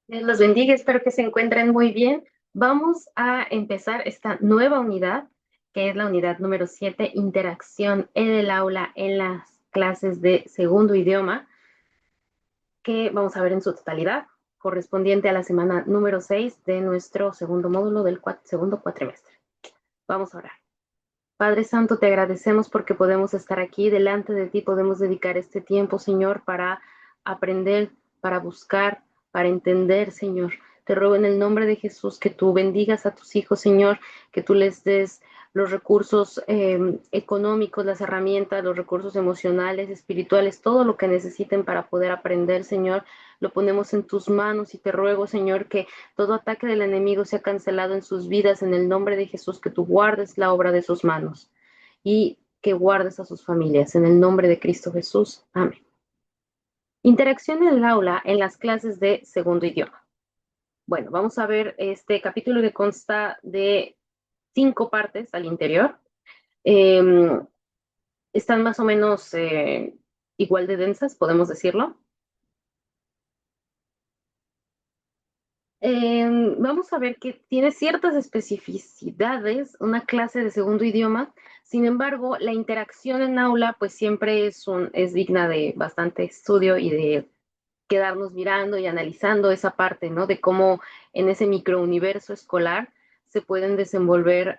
Dios los bendiga, espero que se encuentren muy bien. Vamos a empezar esta nueva unidad, que es la unidad número 7, interacción en el aula en las clases de segundo idioma, que vamos a ver en su totalidad, correspondiente a la semana número 6 de nuestro segundo módulo del segundo cuatrimestre. Vamos a orar. Padre Santo, te agradecemos porque podemos estar aquí delante de ti, podemos dedicar este tiempo, Señor, para aprender, para buscar, para entender, Señor. Te ruego en el nombre de Jesús que tú bendigas a tus hijos, Señor, que tú les des los recursos económicos, las herramientas, los recursos emocionales, espirituales, todo lo que necesiten para poder aprender, Señor. Lo ponemos en tus manos y te ruego, Señor, que todo ataque del enemigo sea cancelado en sus vidas en el nombre de Jesús, que tú guardes la obra de sus manos y que guardes a sus familias en el nombre de Cristo Jesús. Amén. Interacción en el aula en las clases de segundo idioma. Bueno, vamos a ver este capítulo que consta de 5 partes al interior. Eh, Están más o menos igual de densas, podemos decirlo. Vamos a ver que tiene ciertas especificidades, una clase de segundo idioma. Sin embargo, la interacción en aula pues siempre es digna de bastante estudio y de quedarnos mirando y analizando esa parte, ¿no? De cómo en ese microuniverso escolar se pueden desenvolver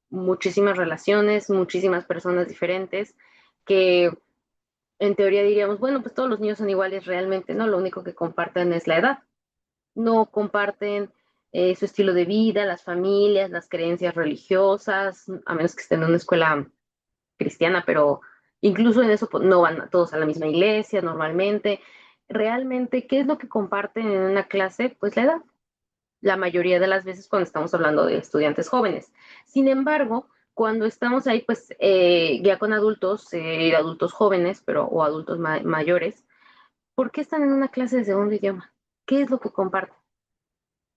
muchísimas relaciones, muchísimas personas diferentes que en teoría diríamos, bueno, pues todos los niños son iguales realmente, ¿no? Lo único que comparten es la edad, no comparten su estilo de vida, las familias, las creencias religiosas, a menos que estén en una escuela cristiana, pero incluso en eso pues, no van todos a la misma iglesia normalmente. Realmente, ¿qué es lo que comparten en una clase? Pues la edad, la mayoría de las veces cuando estamos hablando de estudiantes jóvenes. Sin embargo, cuando estamos ahí, pues ya con adultos, adultos jóvenes, pero o adultos mayores, ¿por qué están en una clase de segundo idioma? ¿Qué es lo que comparten?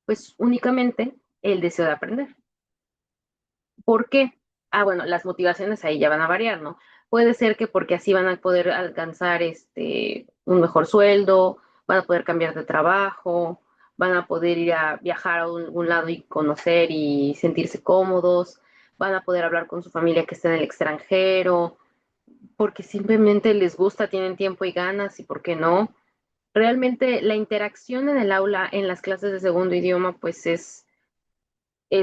Pues únicamente el deseo de aprender. ¿Por qué? Ah, bueno, las motivaciones ahí ya van a variar, ¿no? Puede ser que porque así van a poder alcanzar un mejor sueldo, van a poder cambiar de trabajo, van a poder ir a viajar a un lado y conocer y sentirse cómodos, van a poder hablar con su familia que está en el extranjero, porque simplemente les gusta, tienen tiempo y ganas y por qué no. Realmente la interacción en el aula, en las clases de segundo idioma, pues es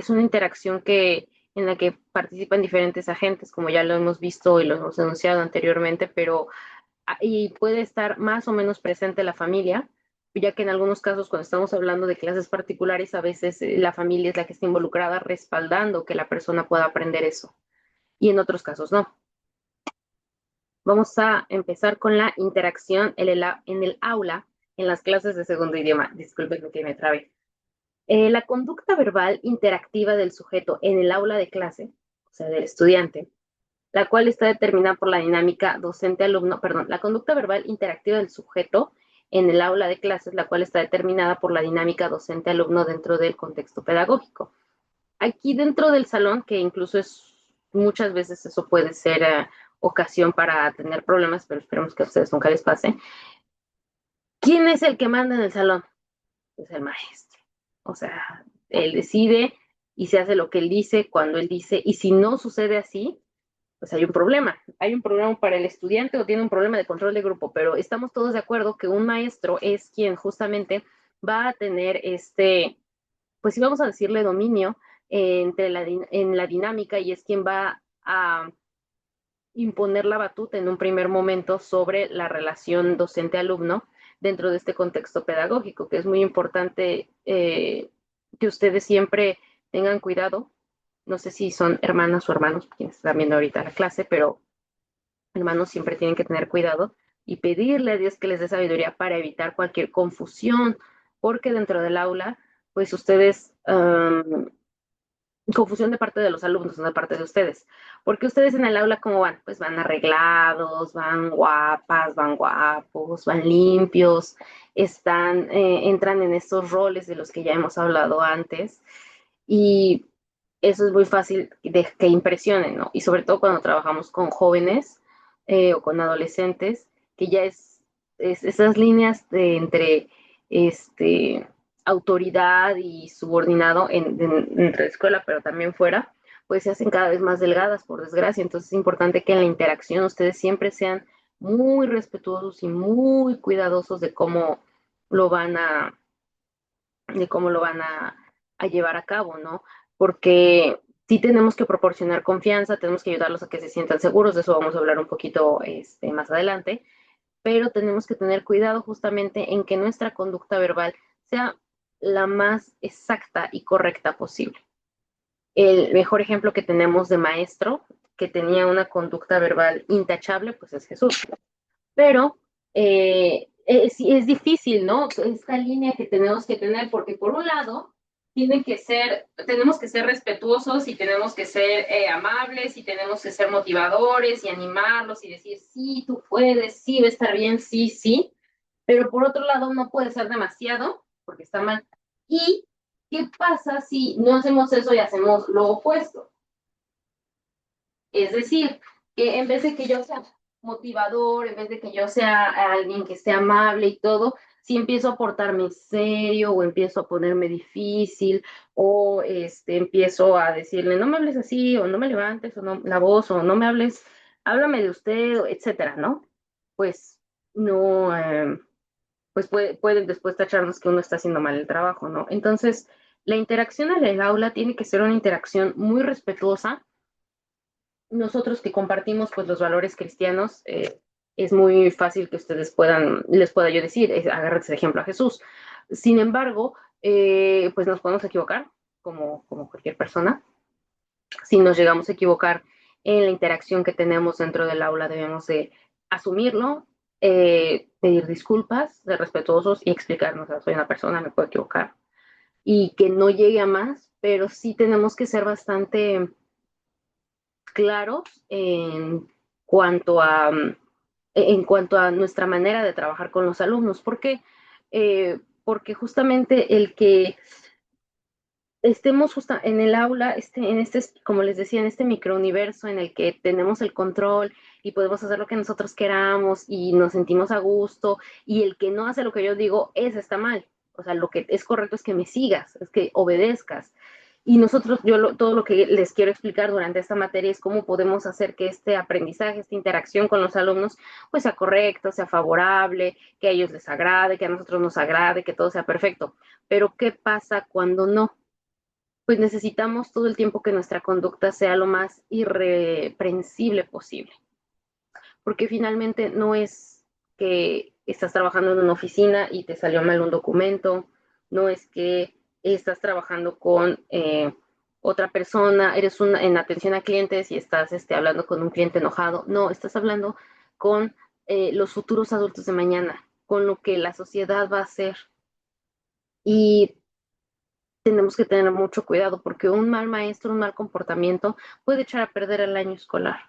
una interacción en la que participan diferentes agentes, como ya lo hemos visto y lo hemos denunciado anteriormente, pero y puede estar más o menos presente la familia, ya que en algunos casos cuando estamos hablando de clases particulares, a veces la familia es la que está involucrada respaldando que la persona pueda aprender eso, y en otros casos no. Vamos a empezar con la interacción en el aula, en las clases de segundo idioma. Disculpen que me trabe. La conducta verbal interactiva del sujeto en el aula de clase, o sea, del estudiante, la cual está determinada por la dinámica docente-alumno, perdón, la conducta verbal interactiva del sujeto en el aula de clases, la cual está determinada por la dinámica docente-alumno dentro del contexto pedagógico. Aquí dentro del salón, que incluso muchas veces eso puede ser ocasión para tener problemas, pero esperemos que a ustedes nunca les pase. ¿Quién es el que manda en el salón? Pues el maestro. O sea, él decide y se hace lo que él dice cuando él dice, y si no sucede así, pues hay un problema. Hay un problema para el estudiante o tiene un problema de control de grupo, pero estamos todos de acuerdo que un maestro es quien justamente va a tener pues sí vamos a decirle dominio en la dinámica y es quien va a imponer la batuta en un primer momento sobre la relación docente-alumno dentro de este contexto pedagógico, que es muy importante que ustedes siempre tengan cuidado. No sé si son hermanas o hermanos quienes están viendo ahorita la clase, pero hermanos siempre tienen que tener cuidado y pedirle a Dios que les dé sabiduría para evitar cualquier confusión, porque dentro del aula, pues ustedes confusión de parte de los alumnos, no de parte de ustedes. Porque ustedes en el aula, ¿cómo van? Pues van arreglados, van guapas, van guapos, van limpios, entran en estos roles de los que ya hemos hablado antes. Y eso es muy fácil de que impresionen, ¿no? Y sobre todo cuando trabajamos con jóvenes o con adolescentes, que ya es esas líneas entre este autoridad y subordinado entre la escuela, pero también fuera, pues se hacen cada vez más delgadas, por desgracia. Entonces es importante que en la interacción ustedes siempre sean muy respetuosos y muy cuidadosos lo van a, de cómo lo van a llevar a cabo, ¿no? Porque sí tenemos que proporcionar confianza, tenemos que ayudarlos a que se sientan seguros, de eso vamos a hablar un poquito más adelante, pero tenemos que tener cuidado justamente en que nuestra conducta verbal sea la más exacta y correcta posible. El mejor ejemplo que tenemos de maestro que tenía una conducta verbal intachable, pues es Jesús. Pero es difícil, ¿no? Esta línea que tenemos que tener, porque por un lado, tenemos que ser respetuosos y tenemos que ser amables y tenemos que ser motivadores y animarlos y decir, sí, tú puedes, sí, va a estar bien, sí, sí, pero por otro lado no puede ser demasiado, porque está mal. ¿Y qué pasa si no hacemos eso y hacemos lo opuesto? Es decir, que en vez de que yo sea motivador, en vez de que yo sea alguien que esté amable y todo, si empiezo a portarme serio o empiezo a ponerme difícil o empiezo a decirle no me hables así o no me levantes o no la voz o no me hables, háblame de usted, etcétera, ¿no? Pues no, pues pueden después tacharnos que uno está haciendo mal el trabajo, ¿no? Entonces, la interacción en el aula tiene que ser una interacción muy respetuosa. Nosotros que compartimos pues los valores cristianos, es muy fácil que les pueda yo decir, agárrense de ejemplo a Jesús. Sin embargo, pues nos podemos equivocar, como cualquier persona. Si nos llegamos a equivocar en la interacción que tenemos dentro del aula, debemos de asumirlo, pedir disculpas, ser respetuosos y explicarnos, o sea, soy una persona, me puedo equivocar, y que no llegue a más, pero sí tenemos que ser bastante claros cuanto a, en cuanto a nuestra manera de trabajar con los alumnos. ¿Por qué? Porque justamente el que estemos justo en el aula, como les decía, en este microuniverso en el que tenemos el control y podemos hacer lo que nosotros queramos y nos sentimos a gusto, y el que no hace lo que yo digo, ese está mal. O sea, lo que es correcto es que me sigas, es que obedezcas. Y nosotros, todo lo que les quiero explicar durante esta materia es cómo podemos hacer que este aprendizaje, esta interacción con los alumnos, pues sea correcto, sea favorable, que a ellos les agrade, que a nosotros nos agrade, que todo sea perfecto. Pero ¿qué pasa cuando no? Pues necesitamos todo el tiempo que nuestra conducta sea lo más irreprensible posible, porque finalmente no es que estás trabajando en una oficina y te salió mal un documento, no es que estás trabajando con otra persona, en atención a clientes y estás hablando con un cliente enojado, no, estás hablando con los futuros adultos de mañana, con lo que la sociedad va a hacer. Y tenemos que tener mucho cuidado porque un mal maestro, un mal comportamiento puede echar a perder el año escolar,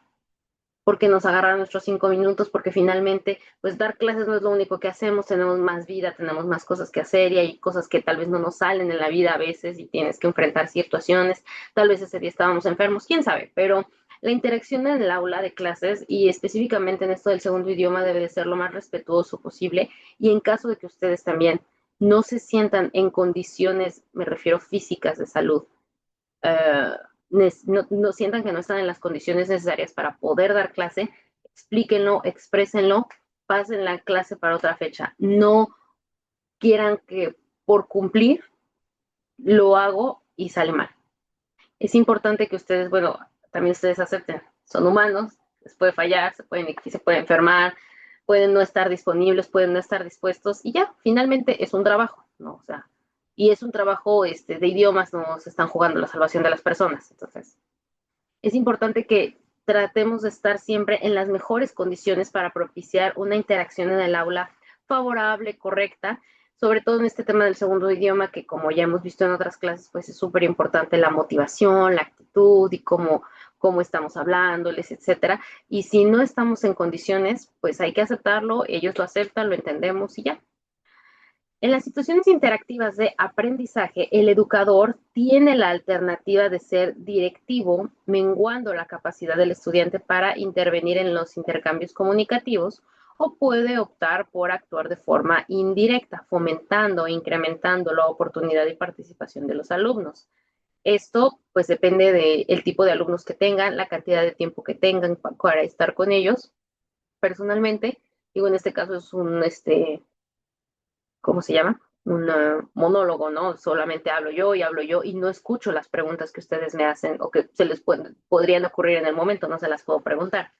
porque nos agarran nuestros 5 minutos, porque finalmente, pues dar clases no es lo único que hacemos, tenemos más vida, tenemos más cosas que hacer y hay cosas que tal vez no nos salen en la vida a veces y tienes que enfrentar situaciones, tal vez ese día estábamos enfermos, quién sabe, pero la interacción en el aula de clases y específicamente en esto del segundo idioma debe de ser lo más respetuoso posible, y en caso de que ustedes también no se sientan en condiciones, me refiero físicas de salud, uh, no sientan que no están en las condiciones necesarias para poder dar clase, explíquenlo, exprésenlo, pasen la clase para otra fecha. No quieran que por cumplir lo hago y sale mal. Es importante que ustedes, bueno, también ustedes acepten, son humanos, les puede fallar, se pueden enfermar, pueden no estar disponibles, pueden no estar dispuestos y ya, finalmente es un trabajo, ¿no? O sea, y es un trabajo de idiomas, no se están jugando la salvación de las personas. Entonces, es importante que tratemos de estar siempre en las mejores condiciones para propiciar una interacción en el aula favorable, correcta, sobre todo en este tema del segundo idioma, que como ya hemos visto en otras clases, pues es súper importante la motivación, la actitud y cómo estamos hablándoles, etcétera. Y si no estamos en condiciones, pues hay que aceptarlo, ellos lo aceptan, lo entendemos y ya. En las situaciones interactivas de aprendizaje, el educador tiene la alternativa de ser directivo, menguando la capacidad del estudiante para intervenir en los intercambios comunicativos, o puede optar por actuar de forma indirecta, fomentando e incrementando la oportunidad de participación de los alumnos. Esto pues depende del tipo de alumnos que tengan, la cantidad de tiempo que tengan para estar con ellos. Personalmente, digo, en este caso es ¿cómo se llama? Un monólogo, ¿no? Solamente hablo yo y no escucho las preguntas que ustedes me hacen o que podrían ocurrir en el momento, no se las puedo preguntar.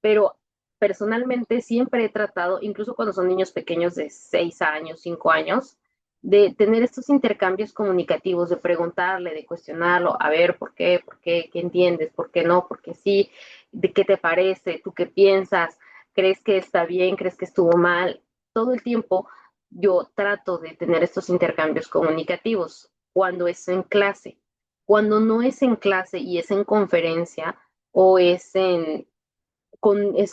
Pero personalmente siempre he tratado, incluso cuando son niños pequeños de 6 años, 5 años, de tener estos intercambios comunicativos, de preguntarle, de cuestionarlo, a ver, por qué, qué entiendes, por qué no, por qué sí, de qué te parece, tú qué piensas, crees que está bien, crees que estuvo mal. Todo el tiempo yo trato de tener estos intercambios comunicativos cuando es en clase. Cuando no es en clase y es en conferencia o es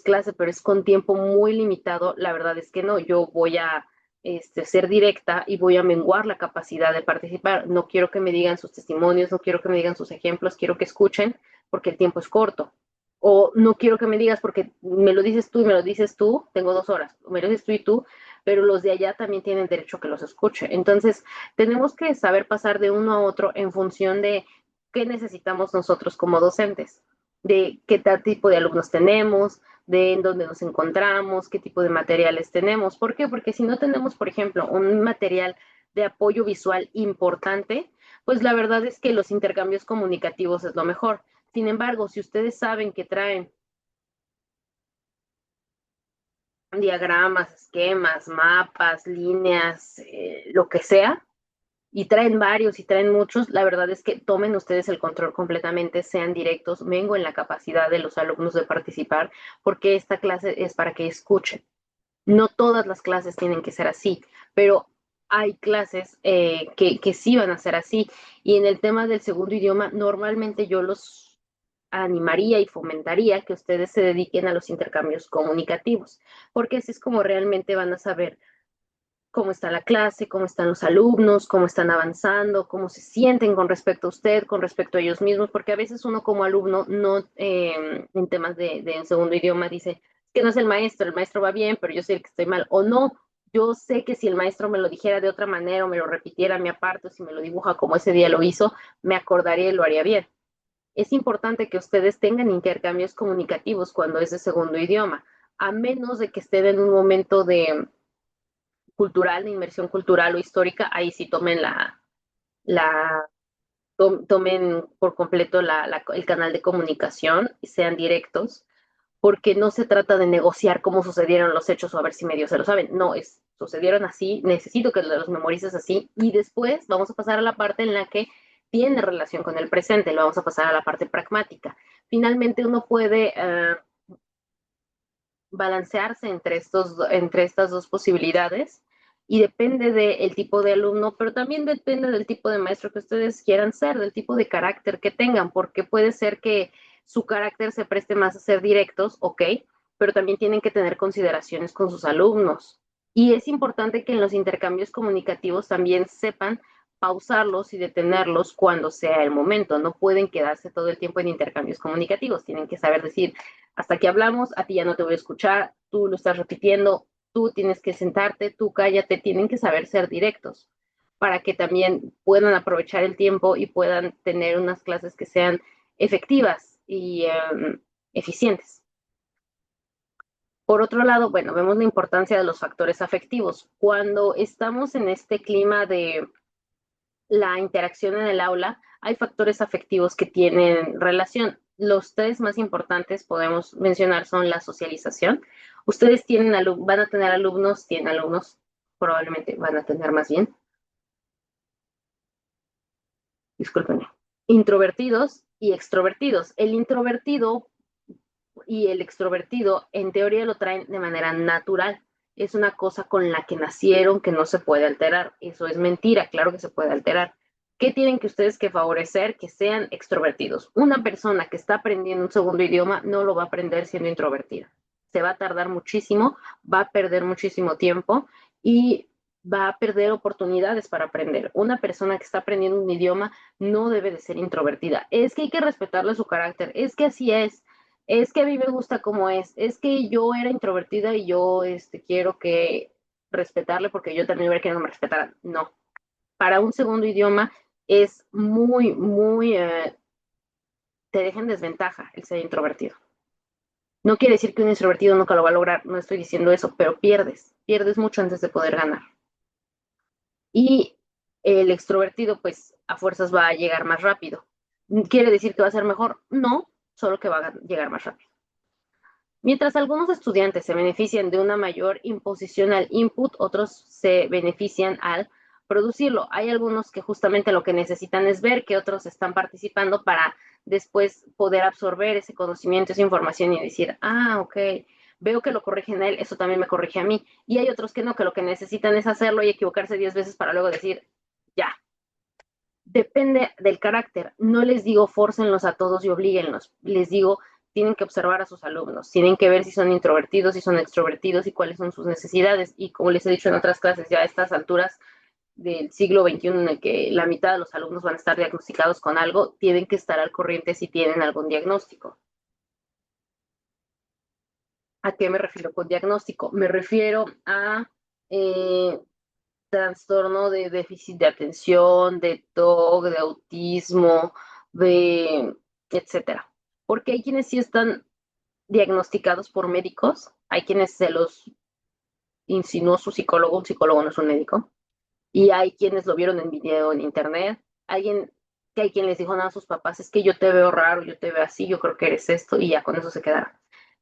clase, pero es con tiempo muy limitado, la verdad es que no, yo voy a ser directa y voy a menguar la capacidad de participar. No quiero que me digan sus testimonios, no quiero que me digan sus ejemplos, quiero que escuchen porque el tiempo es corto. O no quiero que me digas porque me lo dices tú y me lo dices tú, tengo 2 horas, me lo dices tú y tú, pero los de allá también tienen derecho a que los escuche. Entonces, tenemos que saber pasar de uno a otro en función de qué necesitamos nosotros como docentes, de qué tal tipo de alumnos tenemos, de en dónde nos encontramos, qué tipo de materiales tenemos. ¿Por qué? Porque si no tenemos, por ejemplo, un material de apoyo visual importante, pues la verdad es que los intercambios comunicativos es lo mejor. Sin embargo, si ustedes saben que traen diagramas, esquemas, mapas, líneas, lo que sea, y traen varios y traen muchos, la verdad es que tomen ustedes el control completamente, sean directos, vengo en la capacidad de los alumnos de participar, porque esta clase es para que escuchen. No todas las clases tienen que ser así, pero hay clases que sí van a ser así. Y en el tema del segundo idioma, normalmente yo los animaría y fomentaría que ustedes se dediquen a los intercambios comunicativos, porque así es como realmente van a saber cómo está la clase, cómo están los alumnos, cómo están avanzando, cómo se sienten con respecto a usted, con respecto a ellos mismos, porque a veces uno como alumno no en temas de segundo idioma dice que no es el maestro va bien, pero yo soy el que estoy mal, o no, yo sé que si el maestro me lo dijera de otra manera o me lo repitiera a mi aparte, o si me lo dibuja como ese día lo hizo, me acordaría y lo haría bien. Es importante que ustedes tengan intercambios comunicativos cuando es de segundo idioma, a menos de que estén en un momento de cultural, de inmersión cultural o histórica, ahí sí tomen tomen por completo el canal de comunicación y sean directos, porque no se trata de negociar cómo sucedieron los hechos o a ver si medio se lo saben. No, sucedieron así, necesito que los memorices así y después vamos a pasar a la parte en la que tiene relación con el presente, lo vamos a pasar a la parte pragmática. Finalmente uno puede balancearse entre estas dos posibilidades y depende del tipo de alumno, pero también depende del tipo de maestro que ustedes quieran ser, del tipo de carácter que tengan, porque puede ser que su carácter se preste más a ser directos, ok, pero también tienen que tener consideraciones con sus alumnos. Y es importante que en los intercambios comunicativos también sepan pausarlos y detenerlos cuando sea el momento. No pueden quedarse todo el tiempo en intercambios comunicativos. Tienen que saber decir, hasta que hablamos, a ti ya no te voy a escuchar, tú lo estás repitiendo, tú tienes que sentarte, tú cállate, tienen que saber ser directos para que también puedan aprovechar el tiempo y puedan tener unas clases que sean efectivas y eficientes. Por otro lado, bueno, vemos la importancia de los factores afectivos. Cuando estamos en este clima de la interacción en el aula, hay factores afectivos que tienen relación. Los tres más importantes podemos mencionar son la socialización. Ustedes van a tener alumnos, tienen alumnos, probablemente van a tener más bien, discúlpenme, introvertidos y extrovertidos. El introvertido y el extrovertido en teoría lo traen de manera natural. Es una cosa con la que nacieron que no se puede alterar. Eso es mentira, claro que se puede alterar. ¿Qué tienen que ustedes que favorecer? Que sean extrovertidos. Una persona que está aprendiendo un segundo idioma no lo va a aprender siendo introvertida. Se va a tardar muchísimo, va a perder muchísimo tiempo y va a perder oportunidades para aprender. Una persona que está aprendiendo un idioma no debe de ser introvertida. Es que hay que respetarle su carácter, es que así es. Es que a mí me gusta como es que yo era introvertida y yo quiero que respetarle porque yo también hubiera querido que me respetaran. No, para un segundo idioma es te deja en desventaja el ser introvertido. No quiere decir que un introvertido nunca lo va a lograr, no estoy diciendo eso, pero pierdes mucho antes de poder ganar. Y el extrovertido, pues a fuerzas va a llegar más rápido. ¿Quiere decir que va a ser mejor? No, solo que va a llegar más rápido. Mientras algunos estudiantes se benefician de una mayor imposición al input, otros se benefician al producirlo. Hay algunos que justamente lo que necesitan es ver que otros están participando para después poder absorber ese conocimiento, esa información y decir, ah, ok, veo que lo corrigen a él, eso también me corrige a mí. Y hay otros que no, que lo que necesitan es hacerlo y equivocarse 10 veces para luego decir, ya. Depende del carácter. No les digo fórcenlos a todos y oblíguenlos. Les digo, tienen que observar a sus alumnos, tienen que ver si son introvertidos, si son extrovertidos y cuáles son sus necesidades. Y como les he dicho en otras clases, ya a estas alturas del siglo XXI en el que la mitad de los alumnos van a estar diagnosticados con algo, tienen que estar al corriente si tienen algún diagnóstico. ¿A qué me refiero con diagnóstico? Me refiero a eh, trastorno de déficit de atención, de TOC, de autismo, de etcétera. Porque hay quienes sí están diagnosticados por médicos, hay quienes se los insinuó su psicólogo, un psicólogo no es un médico, y hay quienes lo vieron en video en internet, alguien que hay quien les dijo nada a sus papás, es que yo te veo raro, yo te veo así, yo creo que eres esto, y ya con eso se quedaron.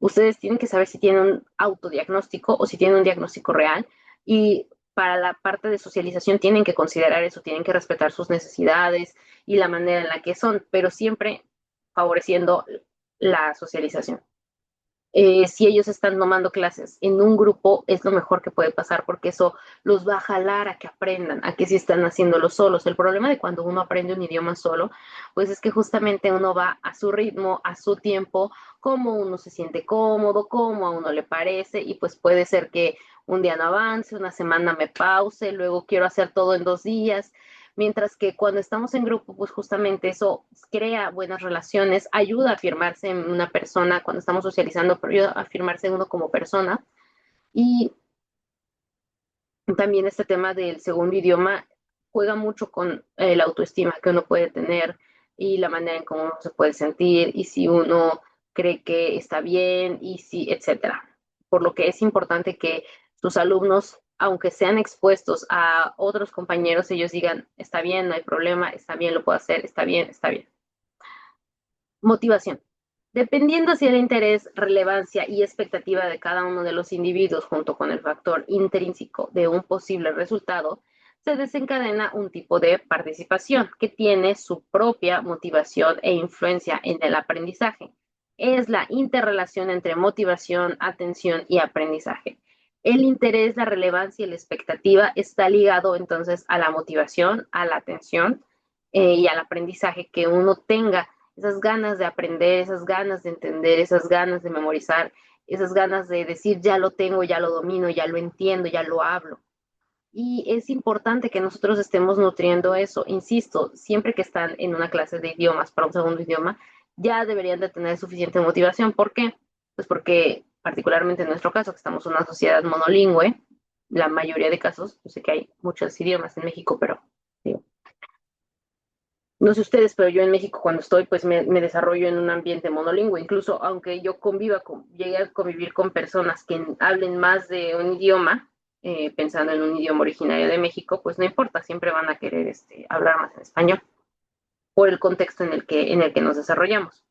Ustedes tienen que saber si tienen un autodiagnóstico o si tienen un diagnóstico real, y para la parte de socialización tienen que considerar eso, tienen que respetar sus necesidades y la manera en la que son, pero siempre favoreciendo la socialización. Si ellos están tomando clases en un grupo, es lo mejor que puede pasar porque eso los va a jalar a que aprendan, a que si están haciéndolo solos. El problema de cuando uno aprende un idioma solo, pues es que justamente uno va a su ritmo, a su tiempo, como uno se siente cómodo, como a uno le parece, y pues puede ser que un día no avance, una semana me pause, luego quiero hacer todo en 2 días. Mientras que cuando estamos en grupo, pues justamente eso crea buenas relaciones, ayuda a afirmarse en una persona cuando estamos socializando, pero ayuda a afirmarse en uno como persona. Y también este tema del segundo idioma juega mucho con la autoestima que uno puede tener y la manera en cómo uno se puede sentir y si uno cree que está bien y si, etcétera. Por lo que es importante que sus alumnos, aunque sean expuestos a otros compañeros, ellos digan, está bien, no hay problema, está bien, lo puedo hacer, está bien, está bien. Motivación. Dependiendo si el interés, relevancia y expectativa de cada uno de los individuos junto con el factor intrínseco de un posible resultado, se desencadena un tipo de participación que tiene su propia motivación e influencia en el aprendizaje. Es la interrelación entre motivación, atención y aprendizaje. El interés, la relevancia y la expectativa está ligado entonces a la motivación, a la atención y al aprendizaje que uno tenga esas ganas de aprender, esas ganas de entender, esas ganas de memorizar, esas ganas de decir, ya lo tengo, ya lo domino, ya lo entiendo, ya lo hablo. Y es importante que nosotros estemos nutriendo eso. Insisto, siempre que están en una clase de idiomas para un segundo idioma, ya deberían de tener suficiente motivación. ¿Por qué? Pues porque, particularmente en nuestro caso, que estamos en una sociedad monolingüe, la mayoría de casos, yo sé que hay muchos idiomas en México, pero digo, no sé ustedes, pero yo en México cuando estoy, pues me desarrollo en un ambiente monolingüe. Incluso aunque yo llegué a convivir con personas que hablen más de un idioma, pensando en un idioma originario de México, pues no importa, siempre van a querer hablar más en español por el contexto en el que nos desarrollamos.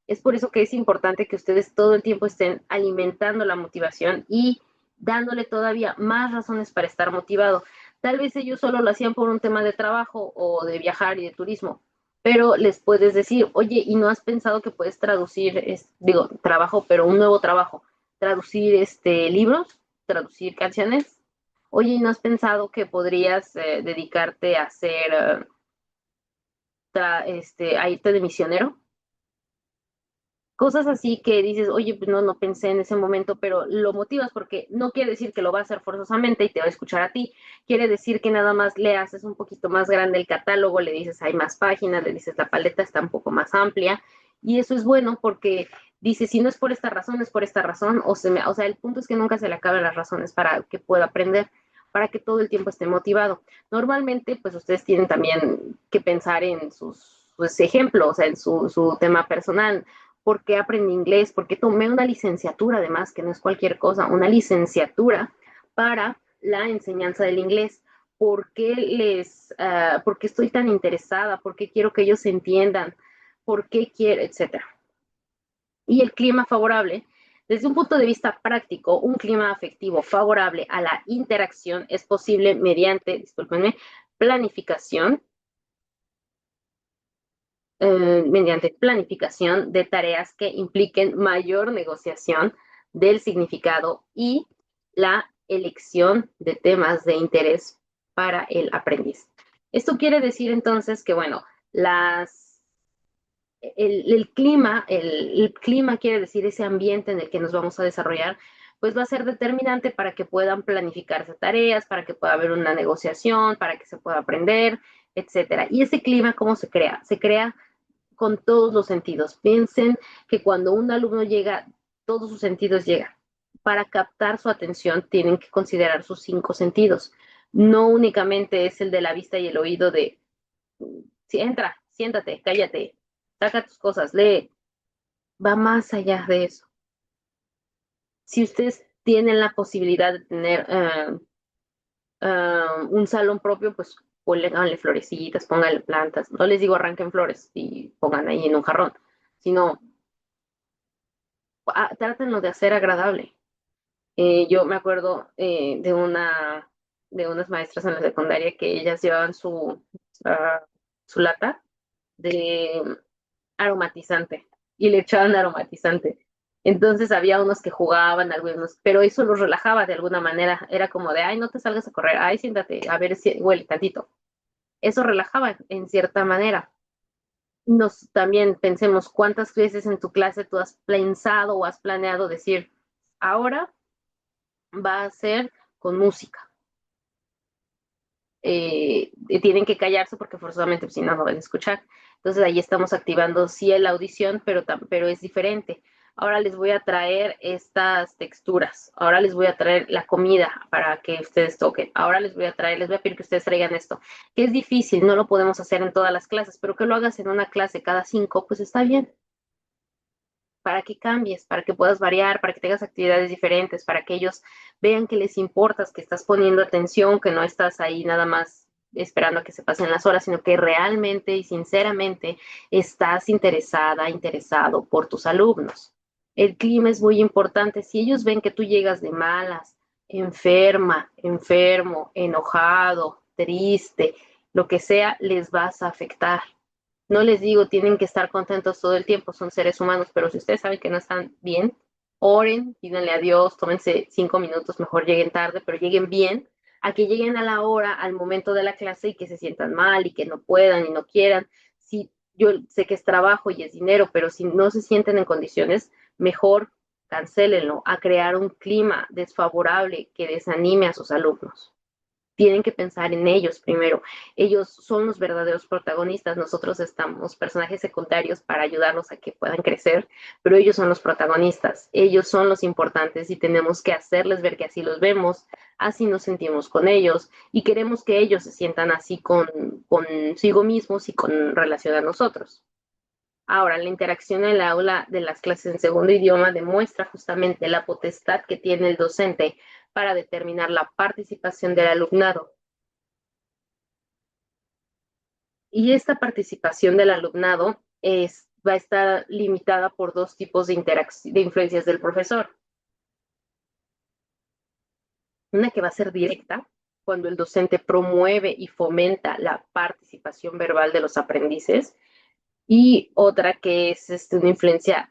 Es por eso que es importante que ustedes todo el tiempo estén alimentando la motivación y dándole todavía más razones para estar motivado. Tal vez ellos solo lo hacían por un tema de trabajo o de viajar y de turismo, pero les puedes decir, oye, ¿y no has pensado que puedes traducir, digo, trabajo, pero un nuevo trabajo, traducir libros, traducir canciones? Oye, ¿y no has pensado que podrías dedicarte a hacer, a irte de misionero? Cosas así que dices, oye, pues no, no pensé en ese momento, pero lo motivas porque no quiere decir que lo va a hacer forzosamente y te va a escuchar a ti, quiere decir que nada más le haces un poquito más grande el catálogo, le dices hay más páginas, le dices la paleta está un poco más amplia Y eso es bueno porque dice, si no es por esta razón, es por esta razón, o sea, el punto es que nunca se le acaben las razones para que pueda aprender, para que todo el tiempo esté motivado. Normalmente, pues ustedes tienen también que pensar en sus ejemplos, o sea, en su tema personal. ¿Por qué aprendí inglés? Porque tomé una licenciatura, además, que no es cualquier cosa, una licenciatura para la enseñanza del inglés. ¿Por qué estoy tan interesada? ¿Por qué quiero que ellos se entiendan? ¿Por qué quiero? Etcétera. Y el clima favorable, desde un punto de vista práctico, un clima afectivo favorable a la interacción es posible mediante, discúlpenme, planificación, mediante planificación de tareas que impliquen mayor negociación del significado y la elección de temas de interés para el aprendiz. Esto quiere decir entonces que, bueno, el clima quiere decir ese ambiente en el que nos vamos a desarrollar, pues va a ser determinante para que puedan planificarse tareas, para que pueda haber una negociación, para que se pueda aprender, etcétera. Y ese clima, ¿cómo se crea? Se crea con todos los sentidos. Piensen que cuando un alumno llega, todos sus sentidos llegan. Para captar su atención tienen que considerar sus 5 sentidos. No únicamente es el de la vista y el oído de, si entra, siéntate, cállate, saca tus cosas, lee. Va más allá de eso. Si ustedes tienen la posibilidad de tener un salón propio, pues pónganle florecitas, pónganle plantas. No les digo arranquen flores y pongan ahí en un jarrón, sino trátenlo de hacer agradable. Yo me acuerdo de unas maestras en la secundaria que ellas llevaban uh, su lata de aromatizante y le echaban aromatizante. Entonces había unos que jugaban, algunos, pero eso los relajaba de alguna manera. Era como de, ay, no te salgas a correr, ay, siéntate, a ver si huele tantito. Eso relajaba en cierta manera. También pensemos cuántas veces en tu clase tú has pensado o has planeado decir, ahora va a ser con música. Tienen que callarse porque forzosamente pues, si no, no van a escuchar. Entonces ahí estamos activando sí la audición, pero es diferente. Ahora les voy a traer estas texturas. Ahora les voy a traer la comida para que ustedes toquen. Ahora les voy a pedir que ustedes traigan esto. Que es difícil, no lo podemos hacer en todas las clases, pero que lo hagas en una clase cada 5, pues está bien. Para que cambies, para que puedas variar, para que tengas actividades diferentes, para que ellos vean que les importas, que estás poniendo atención, que no estás ahí nada más esperando a que se pasen las horas, sino que realmente y sinceramente estás interesada, interesado por tus alumnos. El clima es muy importante. Si ellos ven que tú llegas de malas, enferma, enfermo, enojado, triste, lo que sea, les vas a afectar. No les digo, tienen que estar contentos todo el tiempo, son seres humanos, pero si ustedes saben que no están bien, oren, pídanle a Dios, tómense 5 minutos, mejor lleguen tarde, pero lleguen bien, a que lleguen a la hora, al momento de la clase y que se sientan mal y que no puedan y no quieran. Si yo sé que es trabajo y es dinero, pero si no se sienten en condiciones, mejor cancélenlo, a crear un clima desfavorable que desanime a sus alumnos. Tienen que pensar en ellos primero. Ellos son los verdaderos protagonistas. Nosotros estamos personajes secundarios para ayudarlos a que puedan crecer, pero ellos son los protagonistas. Ellos son los importantes y tenemos que hacerles ver que así los vemos, así nos sentimos con ellos y queremos que ellos se sientan así consigo mismos y con relación a nosotros. Ahora, la interacción en el aula de las clases en segundo idioma demuestra justamente la potestad que tiene el docente para determinar la participación del alumnado. Y esta participación del alumnado va a estar limitada por 2 tipos de influencias del profesor. Una que va a ser directa, cuando el docente promueve y fomenta la participación verbal de los aprendices, y otra que es una influencia,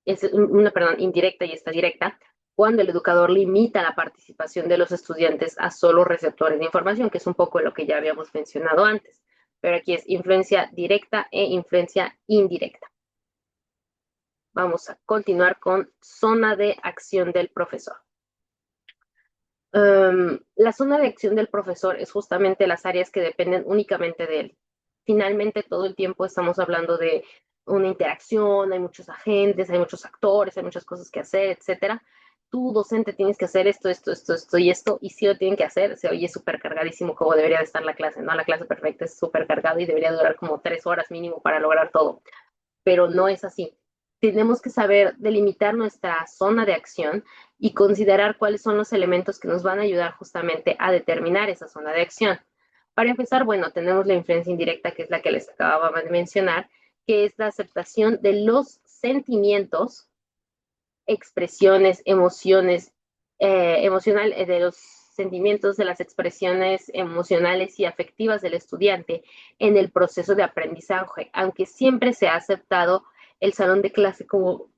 perdón, indirecta y esta directa, cuando el educador limita la participación de los estudiantes a solo receptores de información, que es un poco lo que ya habíamos mencionado antes. Pero aquí es influencia directa e influencia indirecta. Vamos a continuar con zona de acción del profesor. La zona de acción del profesor es justamente las áreas que dependen únicamente de él. Finalmente, todo el tiempo estamos hablando de una interacción, hay muchos agentes, hay muchos actores, hay muchas cosas que hacer, etcétera. Tú, docente, tienes que hacer esto y esto, y si lo tienen que hacer, se oye súper cargadísimo como debería de estar la clase, ¿no? La clase perfecta es súper cargada y debería durar como 3 horas mínimo para lograr todo, pero no es así. Tenemos que saber delimitar nuestra zona de acción y considerar cuáles son los elementos que nos van a ayudar justamente a determinar esa zona de acción. Para empezar, bueno, tenemos la influencia indirecta, que es la que les acababa de mencionar, que es la aceptación de los sentimientos, expresiones, emociones, de los sentimientos, de las expresiones emocionales y afectivas del estudiante en el proceso de aprendizaje, aunque siempre se ha aceptado el salón de clase como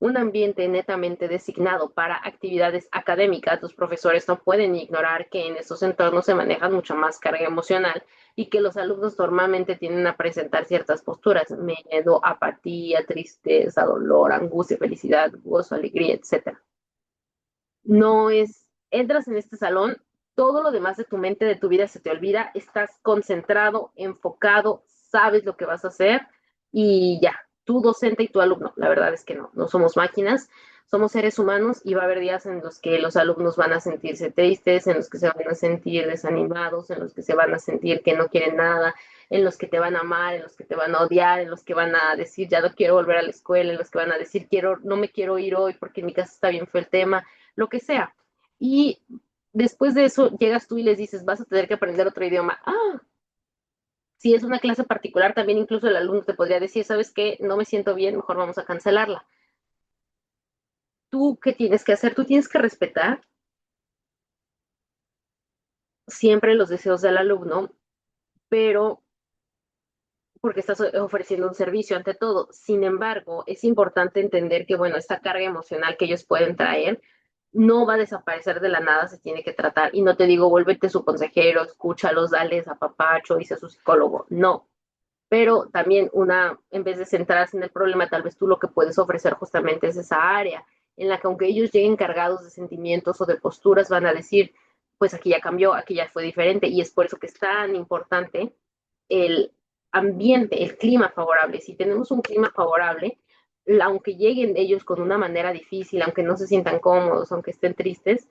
un ambiente netamente designado para actividades académicas. Los profesores no pueden ignorar que en estos entornos se maneja mucha más carga emocional y que los alumnos normalmente tienden a presentar ciertas posturas: miedo, apatía, tristeza, dolor, angustia, felicidad, gozo, alegría, etcétera. No es, entras en este salón, todo lo demás de tu mente, de tu vida se te olvida, estás concentrado, enfocado, sabes lo que vas a hacer y ya, tu docente y tu alumno. La verdad es que no somos máquinas, somos seres humanos y va a haber días en los que los alumnos van a sentirse tristes, en los que se van a sentir desanimados, en los que se van a sentir que no quieren nada, en los que te van a amar, en los que te van a odiar, en los que van a decir ya no quiero volver a la escuela, en los que van a decir no me quiero ir hoy porque en mi casa está bien feo el tema, lo que sea. Y después de eso llegas tú y les dices, vas a tener que aprender otro idioma. Ah, si es una clase particular, también incluso el alumno te podría decir, ¿sabes qué? No me siento bien, mejor vamos a cancelarla. ¿Tú qué tienes que hacer? Tú tienes que respetar siempre los deseos del alumno, pero porque estás ofreciendo un servicio ante todo. Sin embargo, es importante entender que, bueno, esta carga emocional que ellos pueden traer no va a desaparecer de la nada, se tiene que tratar. Y no te digo, vuélvete su consejero, escúchalos, dales a papacho y sea su psicólogo. No. Pero también en vez de centrarse en el problema, tal vez tú lo que puedes ofrecer justamente es esa área en la que aunque ellos lleguen cargados de sentimientos o de posturas, van a decir, pues aquí ya cambió, aquí ya fue diferente. Y es por eso que es tan importante el ambiente, el clima favorable. Si tenemos un clima favorable, aunque lleguen ellos con una manera difícil, aunque no se sientan cómodos, aunque estén tristes,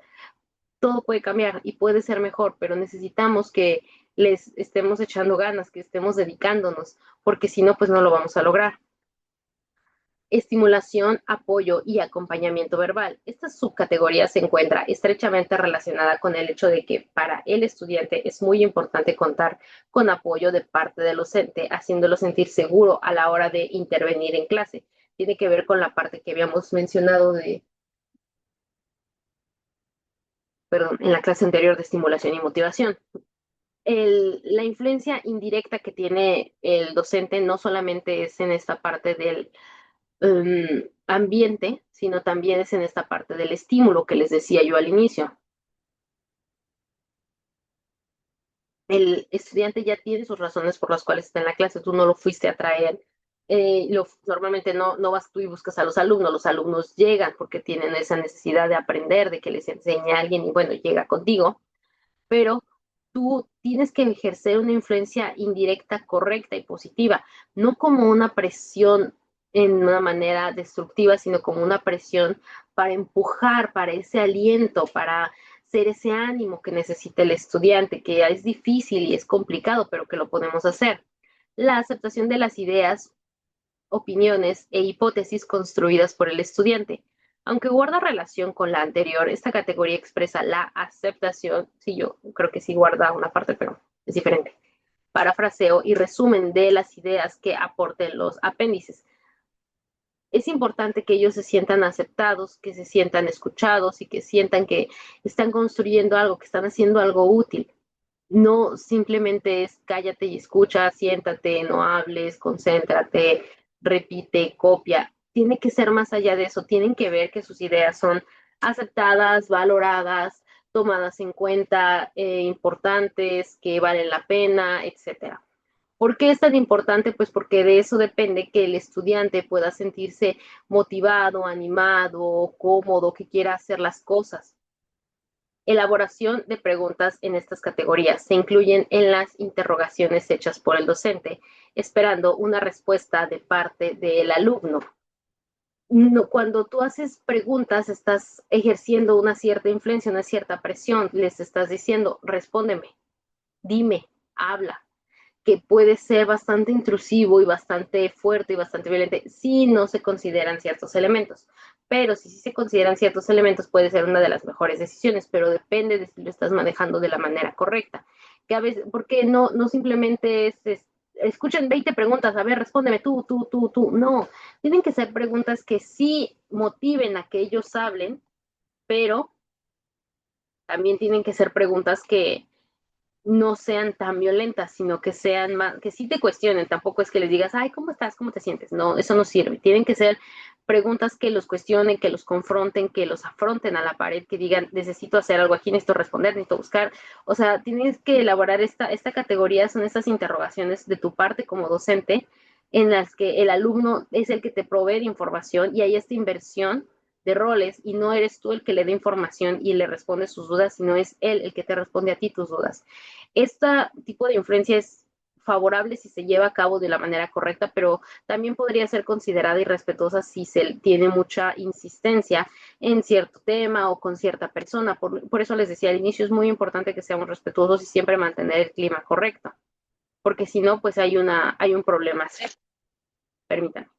todo puede cambiar y puede ser mejor, pero necesitamos que les estemos echando ganas, que estemos dedicándonos, porque si no, pues no lo vamos a lograr. Estimulación, apoyo y acompañamiento verbal. Esta subcategoría se encuentra estrechamente relacionada con el hecho de que para el estudiante es muy importante contar con apoyo de parte del docente, haciéndolo sentir seguro a la hora de intervenir en clase. Tiene que ver con la parte que habíamos mencionado en la clase anterior de estimulación y motivación. La influencia indirecta que tiene el docente no solamente es en esta parte del ambiente, sino también es en esta parte del estímulo que les decía yo al inicio. El estudiante ya tiene sus razones por las cuales está en la clase, tú no lo fuiste a traer. Normalmente no vas tú y buscas a los alumnos llegan porque tienen esa necesidad de aprender, de que les enseñe a alguien y bueno, llega contigo, pero tú tienes que ejercer una influencia indirecta, correcta y positiva, no como una presión en una manera destructiva, sino como una presión para empujar, para ese aliento, para ser ese ánimo que necesita el estudiante, que es difícil y es complicado, pero que lo podemos hacer. La aceptación de las ideas, opiniones e hipótesis construidas por el estudiante. Aunque guarda relación con la anterior, esta categoría expresa la aceptación, sí, yo creo que sí guarda una parte, pero es diferente, parafraseo y resumen de las ideas que aporten los apéndices. Es importante que ellos se sientan aceptados, que se sientan escuchados y que sientan que están construyendo algo, que están haciendo algo útil. No simplemente es cállate y escucha, siéntate, no hables, concéntrate, repite, copia. Tiene que ser más allá de eso. Tienen que ver que sus ideas son aceptadas, valoradas, tomadas en cuenta, importantes, que valen la pena, etcétera. ¿Por qué es tan importante? Pues porque de eso depende que el estudiante pueda sentirse motivado, animado, cómodo, que quiera hacer las cosas. Elaboración de preguntas en estas categorías se incluyen en las interrogaciones hechas por el docente, esperando una respuesta de parte del alumno. No, cuando tú haces preguntas, estás ejerciendo una cierta influencia, una cierta presión, les estás diciendo, respóndeme, dime, habla, que puede ser bastante intrusivo y bastante fuerte y bastante violento si no se consideran ciertos elementos. Pero si sí se consideran ciertos elementos, puede ser una de las mejores decisiones, pero depende de si lo estás manejando de la manera correcta. Que a veces, porque no simplemente escuchen 20 preguntas, a ver, respóndeme tú. No, tienen que ser preguntas que sí motiven a que ellos hablen, pero también tienen que ser preguntas que no sean tan violentas, sino que sean más, que sí te cuestionen. Tampoco es que les digas, ay, ¿cómo estás? ¿Cómo te sientes? No, eso no sirve. Tienen que ser preguntas que los cuestionen, que los confronten, que los afronten a la pared, que digan, necesito hacer algo aquí, necesito responder, necesito buscar. O sea, tienes que elaborar esta categoría, son estas interrogaciones de tu parte como docente, en las que el alumno es el que te provee de información y hay esta inversión de roles y no eres tú el que le da información y le responde sus dudas, sino es él el que te responde a ti tus dudas. Este tipo de influencia es favorable si se lleva a cabo de la manera correcta, pero también podría ser considerada irrespetuosa si se tiene mucha insistencia en cierto tema o con cierta persona. Por eso les decía al inicio, es muy importante que seamos respetuosos y siempre mantener el clima correcto, porque si no, pues hay un problema. Permítanme.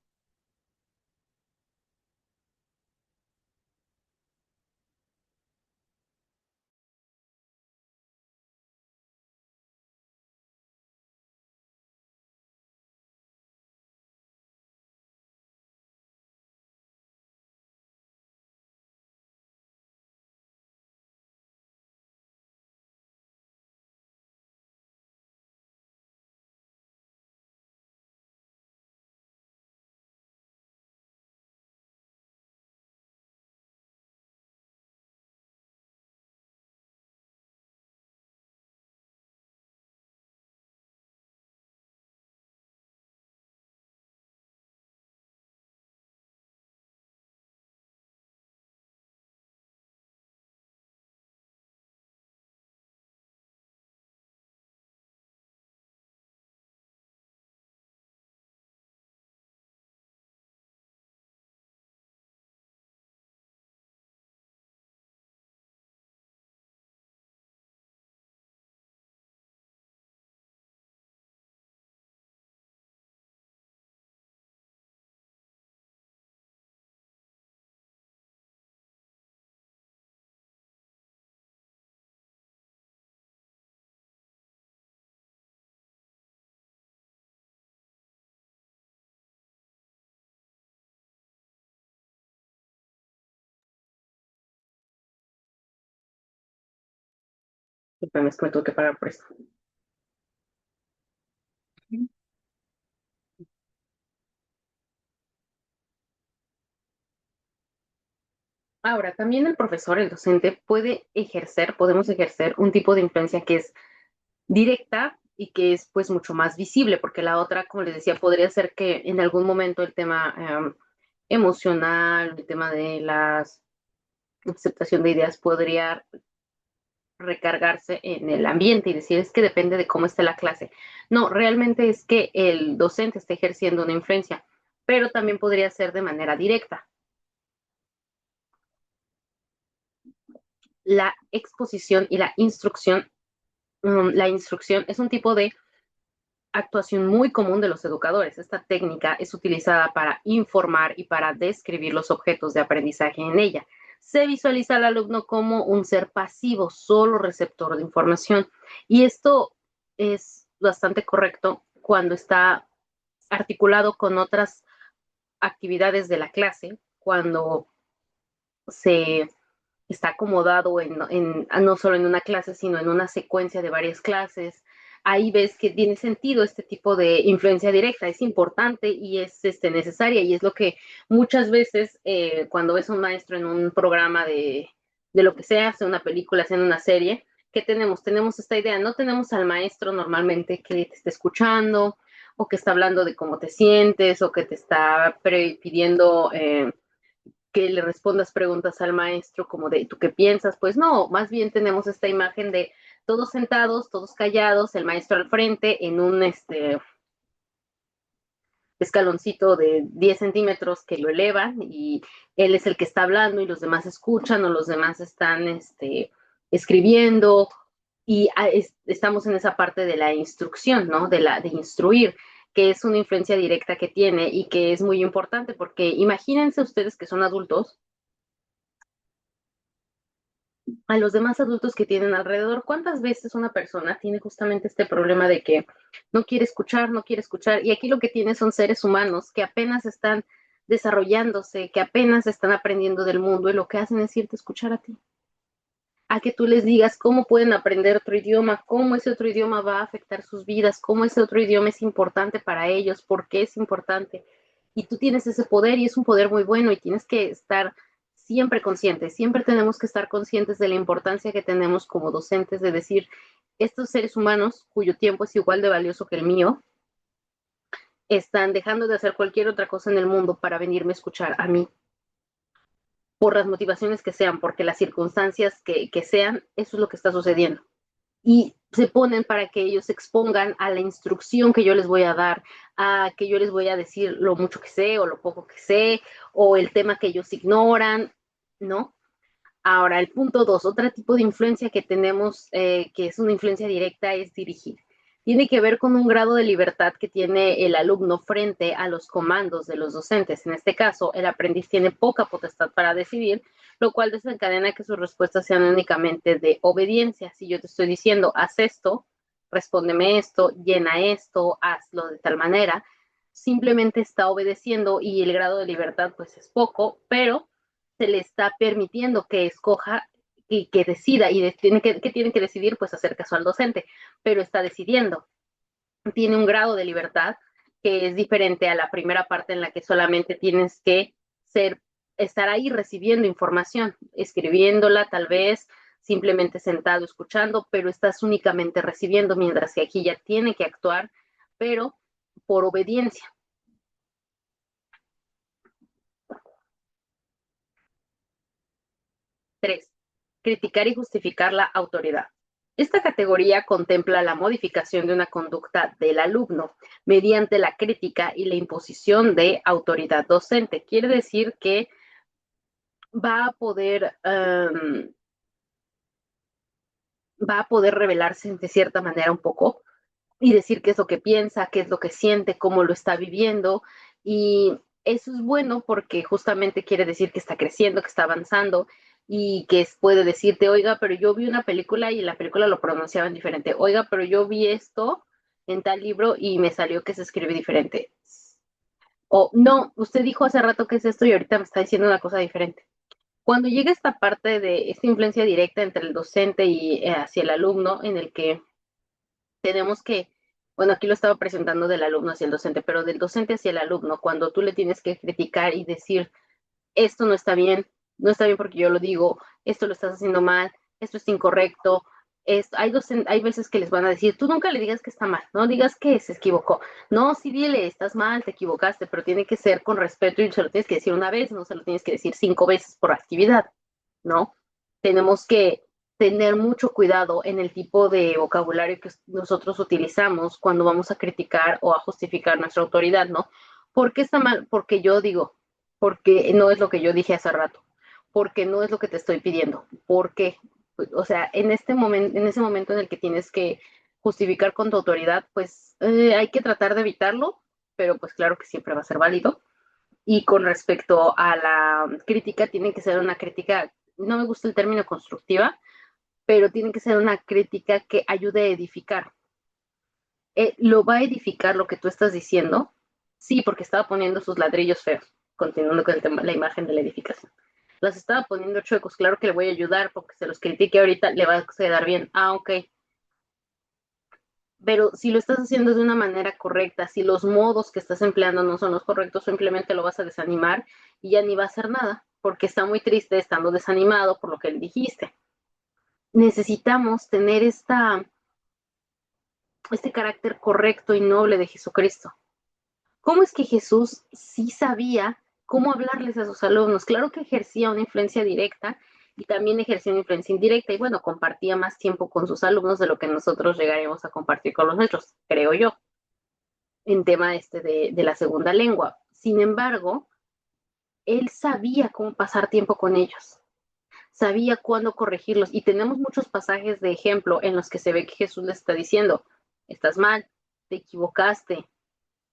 Me tuve que parar por eso. Ahora, también el profesor, el docente, podemos ejercer un tipo de influencia que es directa y que es pues mucho más visible, porque la otra, como les decía, podría ser que en algún momento el tema emocional, el tema de la aceptación de ideas podría recargarse en el ambiente y decir es que depende de cómo esté la clase. No, realmente es que el docente está ejerciendo una influencia, pero también podría ser de manera directa. La exposición y la instrucción es un tipo de actuación muy común de los educadores. Esta técnica es utilizada para informar y para describir los objetos de aprendizaje en ella. Se visualiza al alumno como un ser pasivo, solo receptor de información. Y esto es bastante correcto cuando está articulado con otras actividades de la clase, cuando se está acomodado no solo en una clase, sino en una secuencia de varias clases. Ahí ves que tiene sentido este tipo de influencia directa, es importante y es necesaria y es lo que muchas veces cuando ves a un maestro en un programa de lo que sea, sea una película, sea una serie, ¿qué tenemos? Tenemos esta idea, no tenemos al maestro normalmente que te esté escuchando o que está hablando de cómo te sientes o que te está pidiendo que le respondas preguntas al maestro como de ¿tú qué piensas? Pues no, más bien tenemos esta imagen de todos sentados, todos callados, el maestro al frente en un escaloncito de 10 centímetros que lo elevan y él es el que está hablando y los demás escuchan o los demás están escribiendo y estamos en esa parte de la instrucción, ¿no? De instruir, que es una influencia directa que tiene y que es muy importante porque imagínense ustedes que son adultos a los demás adultos que tienen alrededor. ¿Cuántas veces una persona tiene justamente este problema de que no quiere escuchar, no quiere escuchar? Y aquí lo que tiene son seres humanos que apenas están desarrollándose, que apenas están aprendiendo del mundo y lo que hacen es irte a escuchar a ti. A que tú les digas cómo pueden aprender otro idioma, cómo ese otro idioma va a afectar sus vidas, cómo ese otro idioma es importante para ellos, por qué es importante. Y tú tienes ese poder y es un poder muy bueno y tienes que estar siempre conscientes, siempre tenemos que estar conscientes de la importancia que tenemos como docentes de decir, estos seres humanos cuyo tiempo es igual de valioso que el mío, están dejando de hacer cualquier otra cosa en el mundo para venirme a escuchar a mí por las motivaciones que sean, porque las circunstancias que sean, eso es lo que está sucediendo. Y se ponen para que ellos se expongan a la instrucción que yo les voy a dar, a que yo les voy a decir lo mucho que sé o lo poco que sé, o el tema que ellos ignoran, ¿no? Ahora, el punto dos, otro tipo de influencia que tenemos, que es una influencia directa, es dirigir. Tiene que ver con un grado de libertad que tiene el alumno frente a los comandos de los docentes. En este caso, el aprendiz tiene poca potestad para decidir, lo cual desencadena que sus respuestas sean únicamente de obediencia. Si yo te estoy diciendo, haz esto, respóndeme esto, llena esto, hazlo de tal manera, simplemente está obedeciendo y el grado de libertad pues es poco, pero se le está permitiendo que escoja y que decida y tiene que tiene que decidir pues hacer caso al docente, pero está decidiendo. Tiene un grado de libertad que es diferente a la primera parte en la que solamente tienes que estar ahí recibiendo información, escribiéndola tal vez, simplemente sentado escuchando, pero estás únicamente recibiendo, mientras que aquí ya tiene que actuar, pero por obediencia. 3. Criticar y justificar la autoridad. Esta categoría contempla la modificación de una conducta del alumno mediante la crítica y la imposición de autoridad docente. Quiere decir que va a poder, va a poder revelarse de cierta manera un poco y decir qué es lo que piensa, qué es lo que siente, cómo lo está viviendo. Y eso es bueno porque justamente quiere decir que está creciendo, que está avanzando y que puede decirte, oiga, pero yo vi una película y en la película lo pronunciaban diferente. Oiga, pero yo vi esto en tal libro y me salió que se escribe diferente. O no, usted dijo hace rato que es esto y ahorita me está diciendo una cosa diferente. Cuando llega esta parte de esta influencia directa entre el docente y hacia el alumno, en el que tenemos que, bueno, aquí lo estaba presentando del alumno hacia el docente, pero del docente hacia el alumno, cuando tú le tienes que criticar y decir, esto no está bien, no está bien porque yo lo digo, esto lo estás haciendo mal, esto es incorrecto. Hay veces que les van a decir, tú nunca le digas que está mal, no digas que se equivocó. No, sí, dile, estás mal, te equivocaste, pero tiene que ser con respeto y se lo tienes que decir una vez, no se lo tienes que decir 5 veces por actividad, ¿no? Tenemos que tener mucho cuidado en el tipo de vocabulario que nosotros utilizamos cuando vamos a criticar o a justificar nuestra autoridad, ¿no? ¿Por qué está mal? Porque yo digo, porque no es lo que yo dije hace rato, porque no es lo que te estoy pidiendo, porque, o sea, en ese momento en el que tienes que justificar con tu autoridad, pues hay que tratar de evitarlo, pero pues claro que siempre va a ser válido. Y con respecto a la crítica, tiene que ser una crítica, no me gusta el término constructiva, pero tiene que ser una crítica que ayude a edificar. ¿Lo va a edificar lo que tú estás diciendo? Sí, porque estaba poniendo sus ladrillos feos, continuando con el tema, la imagen de la edificación. Los estaba poniendo chuecos, claro que le voy a ayudar porque se los critique ahorita, le va a quedar bien. Ah, ok. Pero si lo estás haciendo de una manera correcta, si los modos que estás empleando no son los correctos, simplemente lo vas a desanimar y ya ni va a hacer nada, porque está muy triste estando desanimado por lo que le dijiste. Necesitamos tener este carácter correcto y noble de Jesucristo. ¿Cómo es que Jesús sí sabía cómo hablarles a sus alumnos. Claro que ejercía una influencia directa y también ejercía una influencia indirecta y bueno, compartía más tiempo con sus alumnos de lo que nosotros llegaremos a compartir con los nuestros, creo yo, en tema de la segunda lengua. Sin embargo, él sabía cómo pasar tiempo con ellos, sabía cuándo corregirlos y tenemos muchos pasajes de ejemplo en los que se ve que Jesús le está diciendo, estás mal, te equivocaste,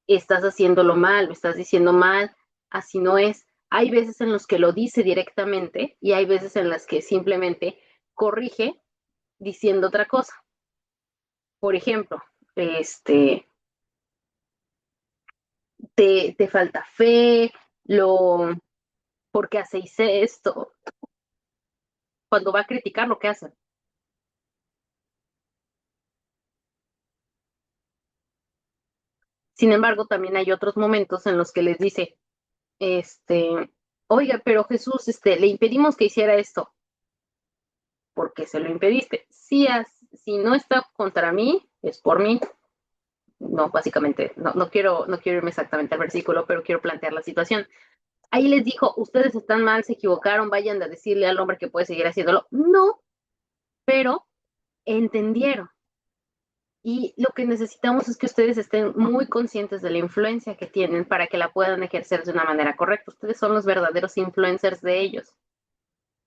estás haciéndolo mal, lo estás diciendo mal, así no es. Hay veces en los que lo dice directamente y hay veces en las que simplemente corrige diciendo otra cosa. Por ejemplo, te falta fe, ¿por qué hacéis esto? Cuando va a criticar lo que hacen. Sin embargo, también hay otros momentos en los que les dice, oiga, pero Jesús, le impedimos que hiciera esto. ¿Por qué se lo impediste? Si no está contra mí, es por mí. No, básicamente, no quiero irme exactamente al versículo, pero quiero plantear la situación. Ahí les dijo, ustedes están mal, se equivocaron, vayan a decirle al hombre que puede seguir haciéndolo. No, pero entendieron. Y lo que necesitamos es que ustedes estén muy conscientes de la influencia que tienen para que la puedan ejercer de una manera correcta. Ustedes son los verdaderos influencers de ellos.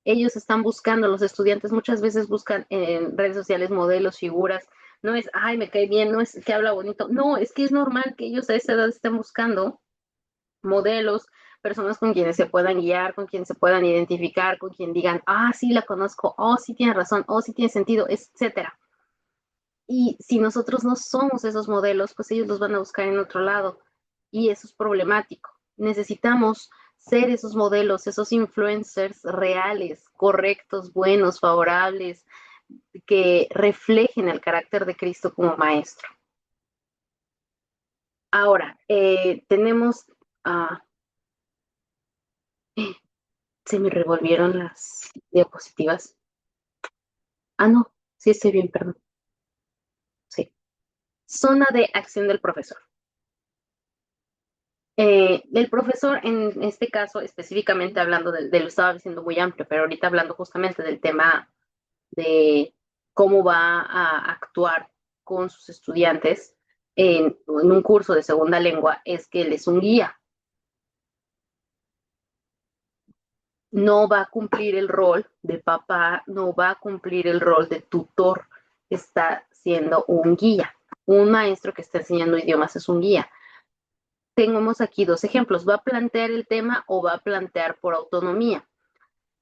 Ellos están buscando, los estudiantes muchas veces buscan en redes sociales modelos, figuras. No es, ay, me cae bien, no es que habla bonito. No, es que es normal que ellos a esa edad estén buscando modelos, personas con quienes se puedan guiar, con quienes se puedan identificar, con quien digan, ah, sí, la conozco, oh, sí tiene razón, oh, sí tiene sentido, etcétera. Y si nosotros no somos esos modelos, pues ellos los van a buscar en otro lado. Y eso es problemático. Necesitamos ser esos modelos, esos influencers reales, correctos, buenos, favorables, que reflejen el carácter de Cristo como maestro. Ahora, tenemos, ah, se me revolvieron las diapositivas. Ah, no, sí estoy bien, perdón. Sí. Zona de acción del profesor. El profesor, en este caso, específicamente hablando lo estaba diciendo muy amplio, pero ahorita hablando justamente del tema de cómo va a actuar con sus estudiantes en un curso de segunda lengua, es que él es un guía. No va a cumplir el rol de papá, no va a cumplir el rol de tutor, está siendo un guía. Un maestro que está enseñando idiomas es un guía. Tenemos aquí dos ejemplos. ¿Va a plantear el tema o va a plantear por autonomía?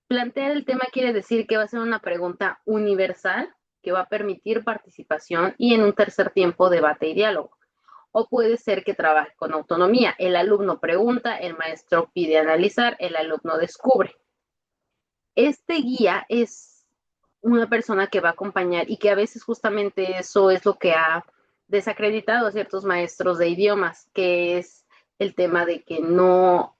Plantear el tema quiere decir que va a ser una pregunta universal que va a permitir participación y en un tercer tiempo debate y diálogo. O puede ser que trabaje con autonomía. El alumno pregunta, el maestro pide analizar, el alumno descubre. Este guía es una persona que va a acompañar y que a veces justamente eso es lo que ha desacreditado a ciertos maestros de idiomas, que es el tema de que no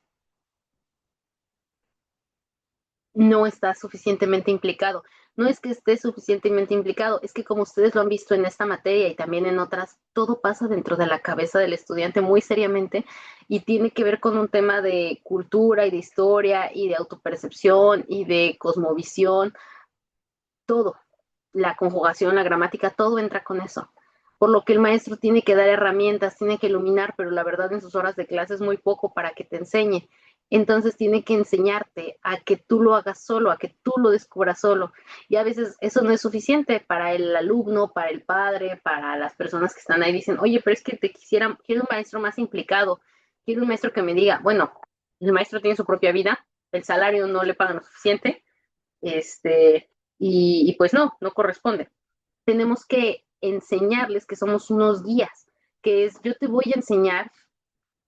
está suficientemente implicado. No es que esté suficientemente implicado, es que como ustedes lo han visto en esta materia y también en otras, todo pasa dentro de la cabeza del estudiante muy seriamente y tiene que ver con un tema de cultura y de historia y de autopercepción y de cosmovisión, todo, la conjugación, la gramática, todo entra con eso. Por lo que el maestro tiene que dar herramientas, tiene que iluminar, pero la verdad en sus horas de clase es muy poco para que te enseñe. Entonces tiene que enseñarte a que tú lo hagas solo, a que tú lo descubras solo. Y a veces eso no es suficiente para el alumno, para el padre, para las personas que están ahí. Dicen, oye, pero es que quiero un maestro más implicado, quiero un maestro que me diga, bueno, el maestro tiene su propia vida, el salario no le pagan lo suficiente, este, pues no corresponde. Tenemos que enseñarles que somos unos guías, que es yo te voy a enseñar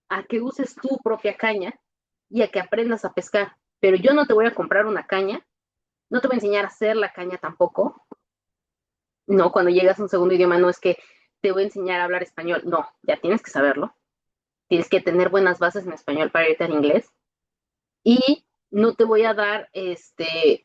a que uses tu propia caña y a que aprendas a pescar, pero yo no te voy a comprar una caña, no te voy a enseñar a hacer la caña tampoco, no, cuando llegas a un segundo idioma no es que te voy a enseñar a hablar español, no, ya tienes que saberlo, tienes que tener buenas bases en español para irte al inglés, y no te voy a dar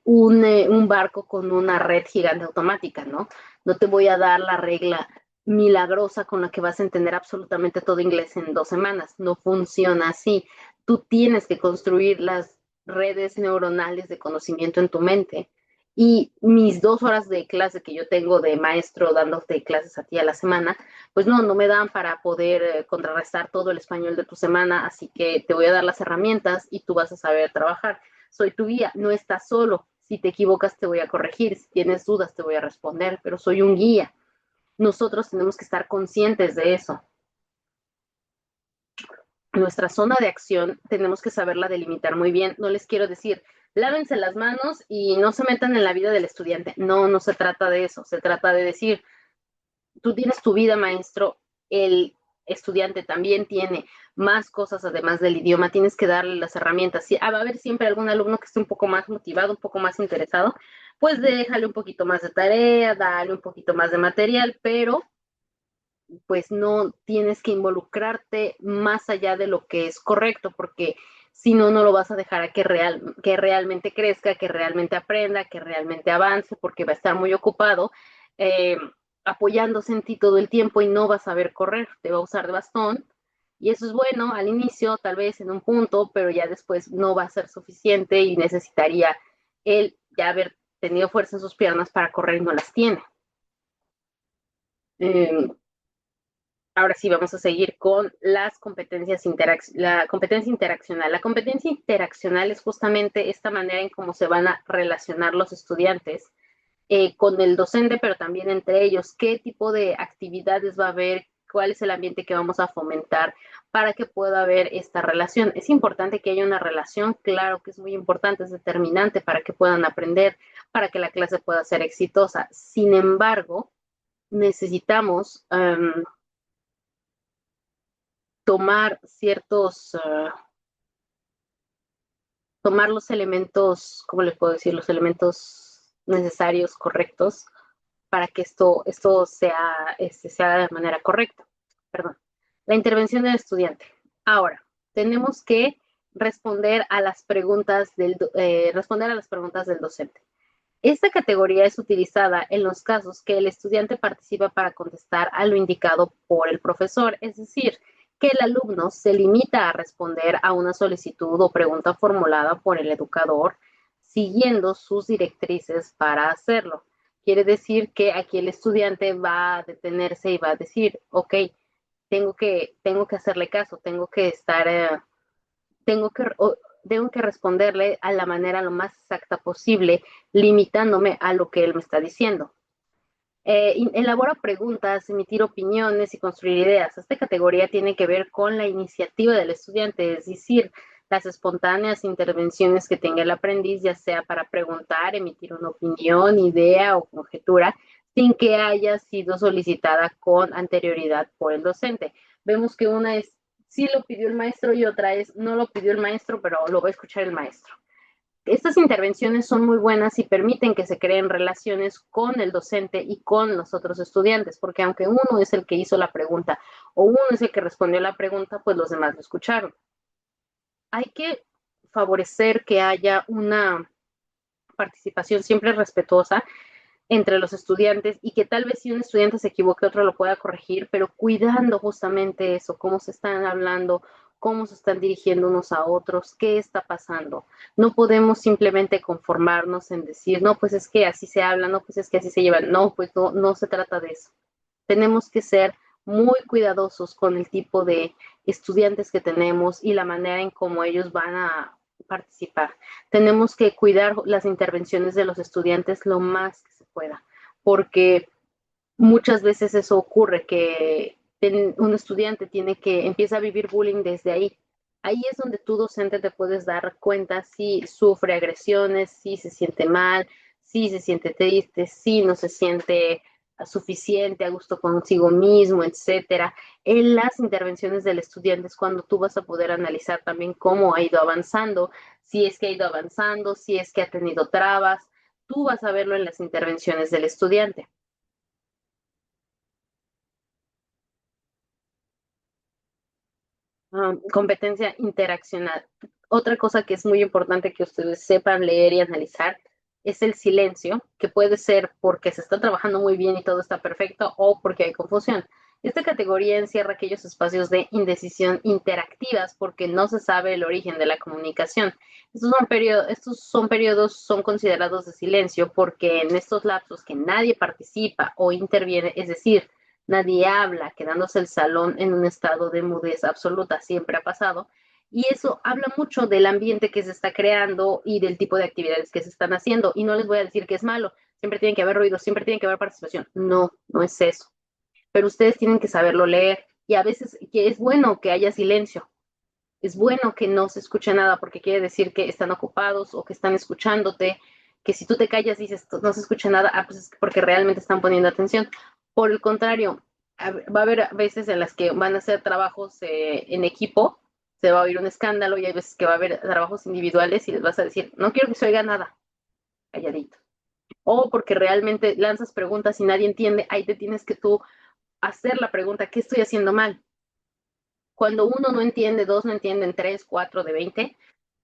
un barco con una red gigante automática, ¿no? No te voy a dar la regla milagrosa con la que vas a entender absolutamente todo inglés en 2 semanas. No funciona así. tú tienes que construir las redes neuronales de conocimiento en tu mente. Y mis 2 horas de clase que yo tengo de maestro dándote clases a ti a la semana, pues no me dan para poder contrarrestar todo el español de tu semana, así que te voy a dar las herramientas y tú vas a saber trabajar. Soy tu guía, no estás solo. Si te equivocas te voy a corregir, si tienes dudas te voy a responder, pero soy un guía. Nosotros tenemos que estar conscientes de eso. Nuestra zona de acción tenemos que saberla delimitar muy bien. No les quiero decir, lávense las manos y no se metan en la vida del estudiante. No, no se trata de eso. Se trata de decir, tú tienes tu vida, maestro, el estudiante también tiene más cosas además del idioma, tienes que darle las herramientas. Si va a haber siempre algún alumno que esté un poco más motivado, un poco más interesado, pues déjale un poquito más de tarea, dale un poquito más de material, pero pues no tienes que involucrarte más allá de lo que es correcto, porque si no, no lo vas a dejar a que realmente crezca, que realmente aprenda, que realmente avance, porque va a estar muy ocupado eh, apoyándose en ti todo el tiempo y no va a saber correr, te va a usar de bastón. Y eso es bueno al inicio, tal vez en un punto, pero ya después no va a ser suficiente y necesitaría él ya haber tenido fuerza en sus piernas para correr y no las tiene. Eh, Ahora sí, vamos a seguir con las competencias la competencia interaccional. La competencia interaccional es justamente esta manera en cómo se van a relacionar los estudiantes con el docente, pero también entre ellos, qué tipo de actividades va a haber, cuál es el ambiente que vamos a fomentar para que pueda haber esta relación. Es importante que haya una relación, claro que es muy importante, es determinante para que puedan aprender, para que la clase pueda ser exitosa. Sin embargo, necesitamos tomar tomar los elementos, ¿cómo les puedo decir? Los elementos necesarios, correctos, para que esto se haga de manera correcta. Perdón. La intervención del estudiante. Ahora, tenemos que responder a las preguntas del docente. Esta categoría es utilizada en los casos que el estudiante participa para contestar a lo indicado por el profesor, es decir, que el alumno se limita a responder a una solicitud o pregunta formulada por el educador siguiendo sus directrices para hacerlo. Quiere decir que aquí el estudiante va a detenerse y va a decir, ok, tengo que hacerle caso, tengo que, tengo que responderle a la manera lo más exacta posible, limitándome a lo que él me está diciendo. Elabora preguntas, emitir opiniones y construir ideas. Esta categoría tiene que ver con la iniciativa del estudiante, es decir, las espontáneas intervenciones que tenga el aprendiz, ya sea para preguntar, emitir una opinión, idea o conjetura, sin que haya sido solicitada con anterioridad por el docente. Vemos que una es sí lo pidió el maestro y otra es no lo pidió el maestro, pero lo va a escuchar el maestro. Estas intervenciones son muy buenas y permiten que se creen relaciones con el docente y con los otros estudiantes, porque aunque uno es el que hizo la pregunta o uno es el que respondió la pregunta, pues los demás lo escucharon. Hay que favorecer que haya una participación siempre respetuosa entre los estudiantes y que tal vez si un estudiante se equivoque, otro lo pueda corregir, pero cuidando justamente eso, cómo se están hablando, cómo se están dirigiendo unos a otros, qué está pasando. No podemos simplemente conformarnos en decir, no, pues es que así se habla, no, pues es que así se llevan. No, pues no se trata de eso. Tenemos que ser muy cuidadosos con el tipo de estudiantes que tenemos y la manera en cómo ellos van a participar. Tenemos que cuidar las intervenciones de los estudiantes lo más que se pueda, porque muchas veces eso ocurre, que un estudiante empieza a vivir bullying desde ahí. Ahí es donde tú docente te puedes dar cuenta si sufre agresiones, si se siente mal, si se siente triste, si no se siente suficiente, a gusto consigo mismo, etcétera. En las intervenciones del estudiante es cuando tú vas a poder analizar también cómo ha ido avanzando, si es que ha ido avanzando, si es que ha tenido trabas. Tú vas a verlo en las intervenciones del estudiante. Competencia interaccional. Otra cosa que es muy importante que ustedes sepan leer y analizar es el silencio, que puede ser porque se está trabajando muy bien y todo está perfecto o porque hay confusión. Esta categoría encierra aquellos espacios de indecisión interactivas porque no se sabe el origen de la comunicación. Estos son periodos, son considerados de silencio porque en estos lapsos que nadie participa o interviene, es decir, nadie habla, quedándose el salón en un estado de mudez absoluta, siempre ha pasado, y eso habla mucho del ambiente que se está creando y del tipo de actividades que se están haciendo. Y no les voy a decir que es malo, siempre tiene que haber ruido, siempre tiene que haber participación. No, no es eso. Pero ustedes tienen que saberlo leer y a veces que es bueno que haya silencio. Es bueno que no se escuche nada porque quiere decir que están ocupados o que están escuchándote, que si tú te callas y dices no se escucha nada, pues es porque realmente están poniendo atención. Por el contrario, va a haber veces en las que van a hacer trabajos en equipo, se va a oír un escándalo y hay veces que va a haber trabajos individuales y les vas a decir, no quiero que se oiga nada, calladito. O porque realmente lanzas preguntas y nadie entiende, ahí te tienes que tú hacer la pregunta, ¿qué estoy haciendo mal? Cuando uno no entiende, dos no entienden, tres, cuatro de 20,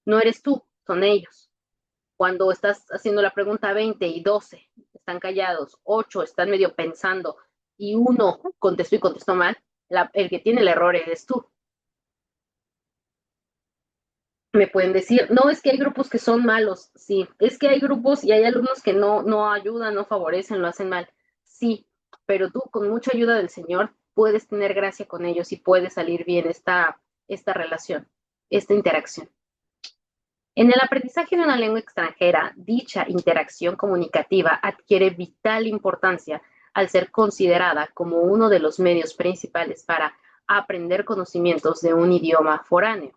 no eres tú, son ellos. Cuando estás haciendo la pregunta 20 y 12 están callados, 8 están medio pensando y uno contestó y contestó mal, el que tiene el error eres tú. Me pueden decir, no, es que hay grupos que son malos, sí, es que hay grupos y hay alumnos que no ayudan, no favorecen, lo hacen mal, sí, pero tú con mucha ayuda del Señor puedes tener gracia con ellos y puede salir bien esta relación, esta interacción. En el aprendizaje de una lengua extranjera, dicha interacción comunicativa adquiere vital importancia al ser considerada como uno de los medios principales para aprender conocimientos de un idioma foráneo.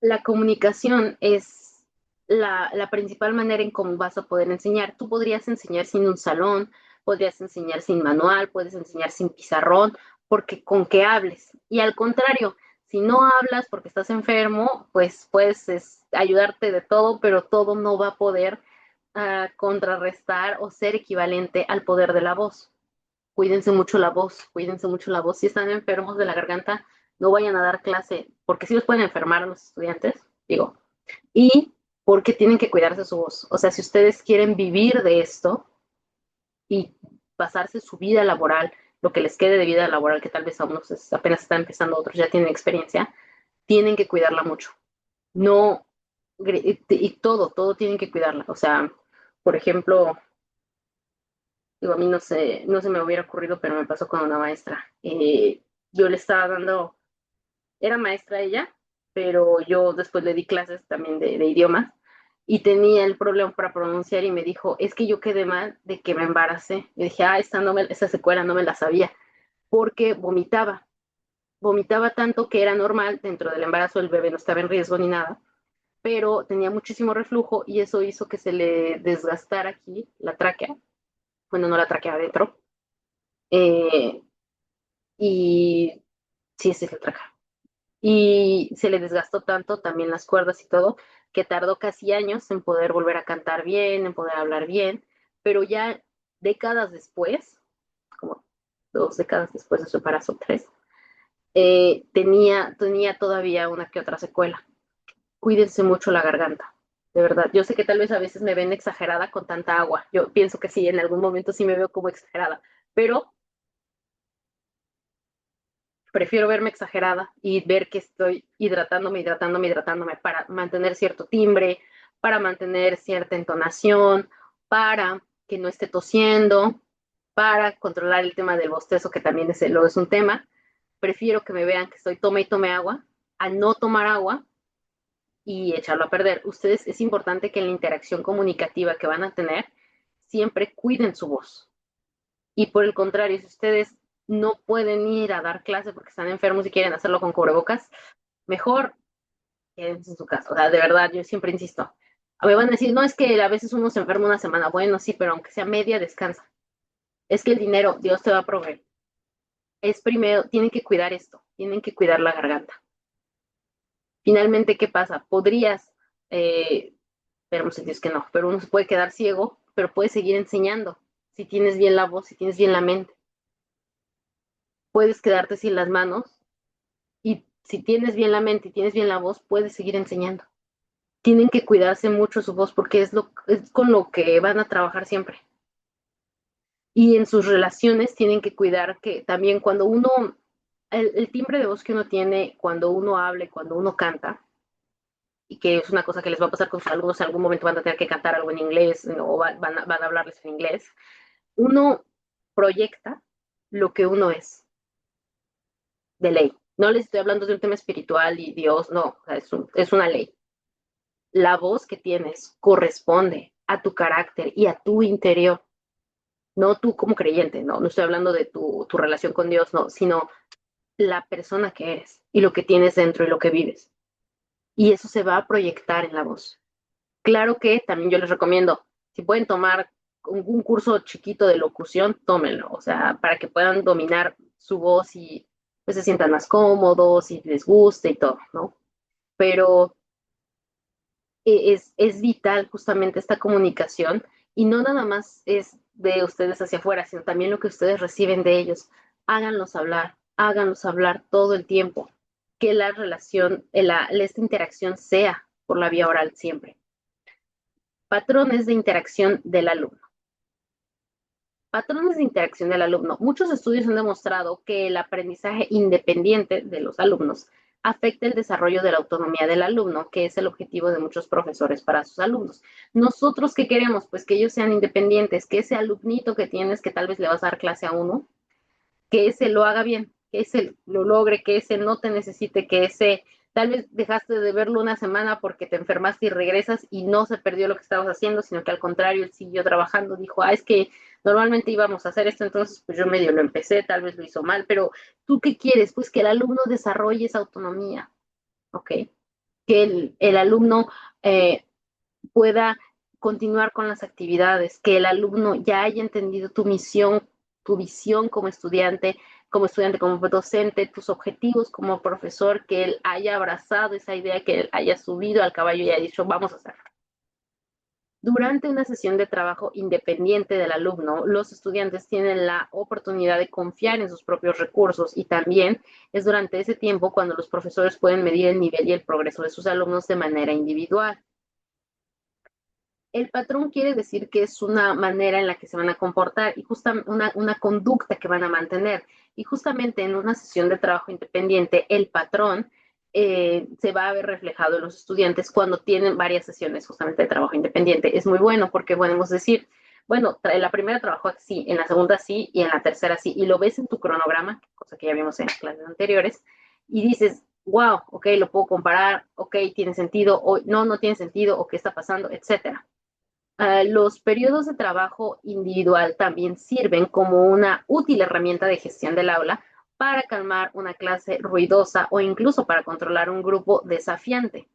La comunicación es la principal manera en cómo vas a poder enseñar. Tú podrías enseñar sin un salón, podrías enseñar sin manual, puedes enseñar sin pizarrón, porque con que hables. Y al contrario, si no hablas porque estás enfermo, pues puedes ayudarte de todo, pero todo no va a poder contrarrestar o ser equivalente al poder de la voz. Cuídense mucho la voz, cuídense mucho la voz. Si están enfermos de la garganta, no vayan a dar clase, porque sí los pueden enfermar a los estudiantes, digo, y porque tienen que cuidarse su voz. O sea, si ustedes quieren vivir de esto y pasarse su vida laboral, lo que les quede de vida laboral, que tal vez a unos apenas están empezando, otros ya tienen experiencia, tienen que cuidarla mucho. No, y todo tienen que cuidarla. O sea, por ejemplo, digo, a mí no se me hubiera ocurrido, pero me pasó con una maestra. Yo le estaba dando, era maestra ella, pero yo después le di clases también de idiomas y tenía el problema para pronunciar y me dijo, es que yo quedé mal de que me embaracé. Y dije, esa secuela no me la sabía, porque vomitaba tanto que era normal, dentro del embarazo el bebé no estaba en riesgo ni nada, pero tenía muchísimo reflujo y eso hizo que se le desgastara aquí la tráquea, bueno, no la tráquea adentro, eh, y sí, se le traja. Y se le desgastó tanto también las cuerdas y todo, que tardó casi años en poder volver a cantar bien, en poder hablar bien, pero ya décadas después, como 2 décadas después de su embarazo, 3, tenía todavía una que otra secuela. Cuídense mucho la garganta, de verdad. Yo sé que tal vez a veces me ven exagerada con tanta agua. Yo pienso que sí, en algún momento sí me veo como exagerada, pero prefiero verme exagerada y ver que estoy hidratándome para mantener cierto timbre, para mantener cierta entonación, para que no esté tosiendo, para controlar el tema del bostezo, que también es un tema. Prefiero que me vean que estoy tome y tome agua, a no tomar agua y echarlo a perder. Ustedes es importante que en la interacción comunicativa que van a tener, siempre cuiden su voz. Y por el contrario, si ustedes no pueden ir a dar clase porque están enfermos y quieren hacerlo con cubrebocas, mejor quédense en su casa. O sea, de verdad, yo siempre insisto. Me van a decir, no, es que a veces uno se enferma una semana. Bueno, sí, pero aunque sea media, descansa. Es que el dinero, Dios te va a proveer. Es primero, tienen que cuidar esto, tienen que cuidar la garganta. Finalmente, ¿qué pasa? Podrías, pero Dios que no, pero uno se puede quedar ciego, pero puede seguir enseñando si tienes bien la voz, si tienes bien la mente. Puedes quedarte sin las manos y si tienes bien la mente y tienes bien la voz, puedes seguir enseñando. Tienen que cuidarse mucho su voz porque es con lo que van a trabajar siempre. Y en sus relaciones tienen que cuidar que también cuando uno, el timbre de voz que uno tiene cuando uno habla y cuando uno canta, y que es una cosa que les va a pasar con sus alumnos, en algún momento van a tener que cantar algo en inglés, ¿no? O van a hablarles en inglés, uno proyecta lo que uno es, de ley. No les estoy hablando de un tema espiritual y Dios, no, o sea, es una ley. La voz que tienes corresponde a tu carácter y a tu interior, no tú como creyente, no estoy hablando de tu relación con Dios, no, sino la persona que eres y lo que tienes dentro y lo que vives. Y eso se va a proyectar en la voz. Claro que también yo les recomiendo, si pueden tomar un curso chiquito de locución, tómenlo, o sea, para que puedan dominar su voz y pues se sientan más cómodos y les guste y todo, ¿no? Pero es vital justamente esta comunicación y no nada más es de ustedes hacia afuera, sino también lo que ustedes reciben de ellos. Háganlos hablar todo el tiempo, que la relación, esta interacción sea por la vía oral siempre. Patrones de interacción del alumno. Patrones de interacción del alumno. Muchos estudios han demostrado que el aprendizaje independiente de los alumnos afecta el desarrollo de la autonomía del alumno, que es el objetivo de muchos profesores para sus alumnos. Nosotros, ¿qué queremos? Pues que ellos sean independientes, que ese alumnito que tienes, que tal vez le vas a dar clase a uno, que ese lo haga bien, que ese lo logre, que ese no te necesite, que ese tal vez dejaste de verlo una semana porque te enfermaste y regresas y no se perdió lo que estabas haciendo, sino que al contrario, él siguió trabajando, dijo, es que normalmente íbamos a hacer esto, entonces pues yo medio lo empecé, tal vez lo hizo mal, pero ¿tú qué quieres? Pues que el alumno desarrolle esa autonomía, ¿ok? Que el alumno pueda continuar con las actividades, que el alumno ya haya entendido tu misión, tu visión como estudiante, como docente, tus objetivos como profesor, que él haya abrazado esa idea, que él haya subido al caballo y haya dicho, vamos a hacerlo. Durante una sesión de trabajo independiente del alumno, los estudiantes tienen la oportunidad de confiar en sus propios recursos y también es durante ese tiempo cuando los profesores pueden medir el nivel y el progreso de sus alumnos de manera individual. El patrón quiere decir que es una manera en la que se van a comportar y justamente una conducta que van a mantener. Y justamente en una sesión de trabajo independiente, el patrón se va a ver reflejado en los estudiantes cuando tienen varias sesiones justamente de trabajo independiente. Es muy bueno porque podemos decir, bueno, en la primera trabajó así, en la segunda sí y en la tercera sí. Y lo ves en tu cronograma, cosa que ya vimos en las clases anteriores, y dices, wow, ok, lo puedo comparar, ok, tiene sentido, o no tiene sentido, o qué está pasando, etcétera. Los periodos de trabajo individual también sirven como una útil herramienta de gestión del aula para calmar una clase ruidosa o incluso para controlar un grupo desafiante.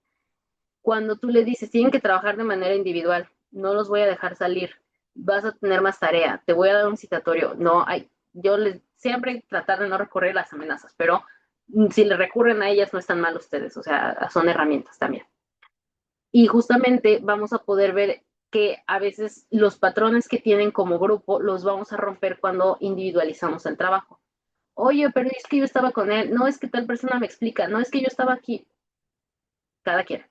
Cuando tú le dices, tienen que trabajar de manera individual, no los voy a dejar salir, vas a tener más tarea, te voy a dar un citatorio. No, yo les siempre tratar de no recurrir a las amenazas, pero si le recurren a ellas no están mal ustedes, o sea, son herramientas también. Y justamente vamos a poder ver que a veces los patrones que tienen como grupo los vamos a romper cuando individualizamos el trabajo. Oye, pero es que yo estaba con él, no es que tal persona me explica, no es que yo estaba aquí, cada quien.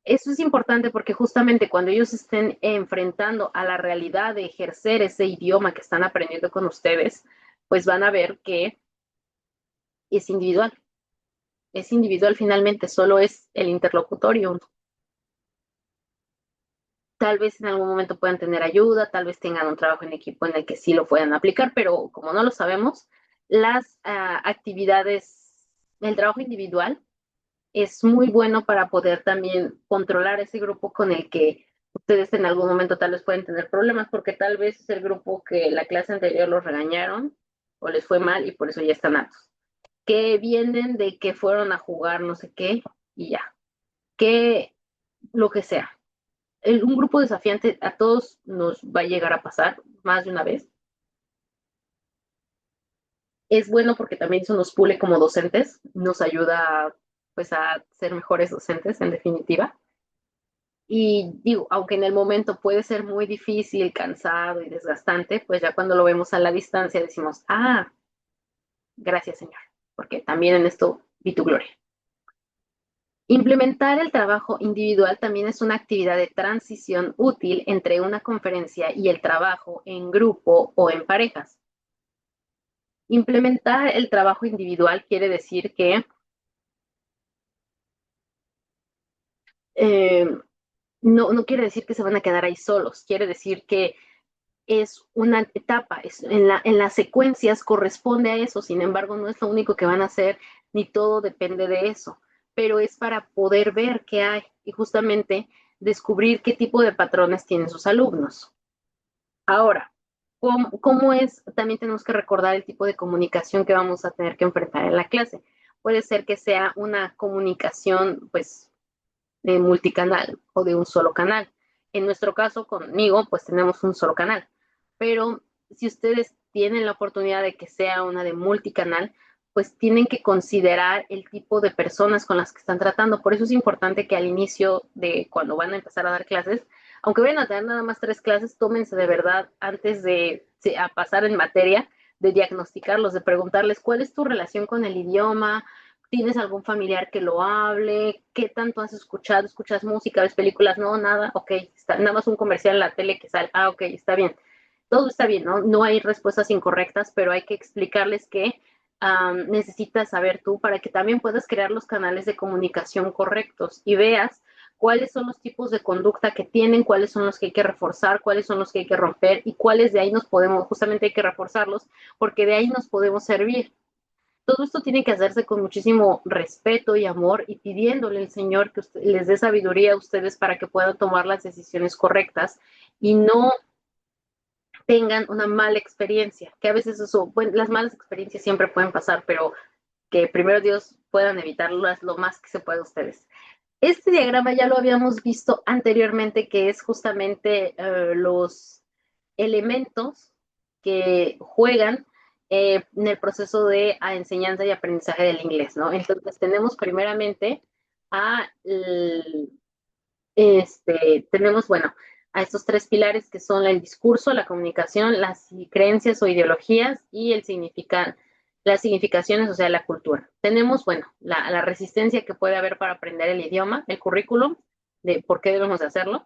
Eso es importante porque justamente cuando ellos estén enfrentando a la realidad de ejercer ese idioma que están aprendiendo con ustedes, pues van a ver que es individual. Es individual finalmente, solo es el interlocutorio. Tal vez en algún momento puedan tener ayuda, tal vez tengan un trabajo en equipo en el que sí lo puedan aplicar, pero como no lo sabemos, las actividades, el trabajo individual es muy bueno para poder también controlar ese grupo con el que ustedes en algún momento tal vez pueden tener problemas, porque tal vez es el grupo que la clase anterior los regañaron o les fue mal y por eso ya están hartos. Que vienen de que fueron a jugar no sé qué y ya. Que lo que sea un grupo desafiante a todos nos va a llegar a pasar más de una vez. Es bueno porque también eso nos pule como docentes, nos ayuda pues a ser mejores docentes en definitiva. Y digo, aunque en el momento puede ser muy difícil, cansado y desgastante, pues ya cuando lo vemos a la distancia decimos, gracias Señor, porque también en esto vi tu gloria. Implementar el trabajo individual también es una actividad de transición útil entre una conferencia y el trabajo en grupo o en parejas. Implementar el trabajo individual quiere decir que eh, no quiere decir que se van a quedar ahí solos, quiere decir que es una etapa, en las secuencias corresponde a eso, sin embargo no es lo único que van a hacer, ni todo depende de eso, pero es para poder ver qué hay y justamente descubrir qué tipo de patrones tienen sus alumnos. Ahora, ¿cómo es? También tenemos que recordar el tipo de comunicación que vamos a tener que enfrentar en la clase. Puede ser que sea una comunicación, pues, de multicanal o de un solo canal. En nuestro caso, conmigo, pues tenemos un solo canal. Pero si ustedes tienen la oportunidad de que sea una de multicanal, pues tienen que considerar el tipo de personas con las que están tratando. Por eso es importante que al inicio de cuando van a empezar a dar clases, aunque vayan a tener nada más 3 clases, tómense de verdad antes de a pasar en materia, de diagnosticarlos, de preguntarles cuál es tu relación con el idioma, ¿tienes algún familiar que lo hable? ¿Qué tanto has escuchado? ¿Escuchas música? ¿Ves películas? No, nada. Ok, está, nada más un comercial en la tele que sale. Ah, ok, está bien. Todo está bien, ¿no? No hay respuestas incorrectas, pero hay que explicarles que necesitas saber tú para que también puedas crear los canales de comunicación correctos y veas cuáles son los tipos de conducta que tienen, cuáles son los que hay que reforzar, cuáles son los que hay que romper y cuáles de ahí nos podemos, justamente hay que reforzarlos, porque de ahí nos podemos servir. Todo esto tiene que hacerse con muchísimo respeto y amor y pidiéndole al Señor que les dé sabiduría a ustedes para que puedan tomar las decisiones correctas y no tengan una mala experiencia, que a veces eso, bueno, las malas experiencias siempre pueden pasar, pero que primero Dios puedan evitarlas lo más que se pueda ustedes. Este diagrama ya lo habíamos visto anteriormente, que es justamente los elementos que juegan en el proceso de enseñanza y aprendizaje del inglés, ¿no? Entonces tenemos primeramente a, tenemos, bueno, a estos 3 pilares que son el discurso, la comunicación, las creencias o ideologías y las significaciones, o sea, la cultura. Tenemos, bueno, la resistencia que puede haber para aprender el idioma, el currículum, de por qué debemos de hacerlo,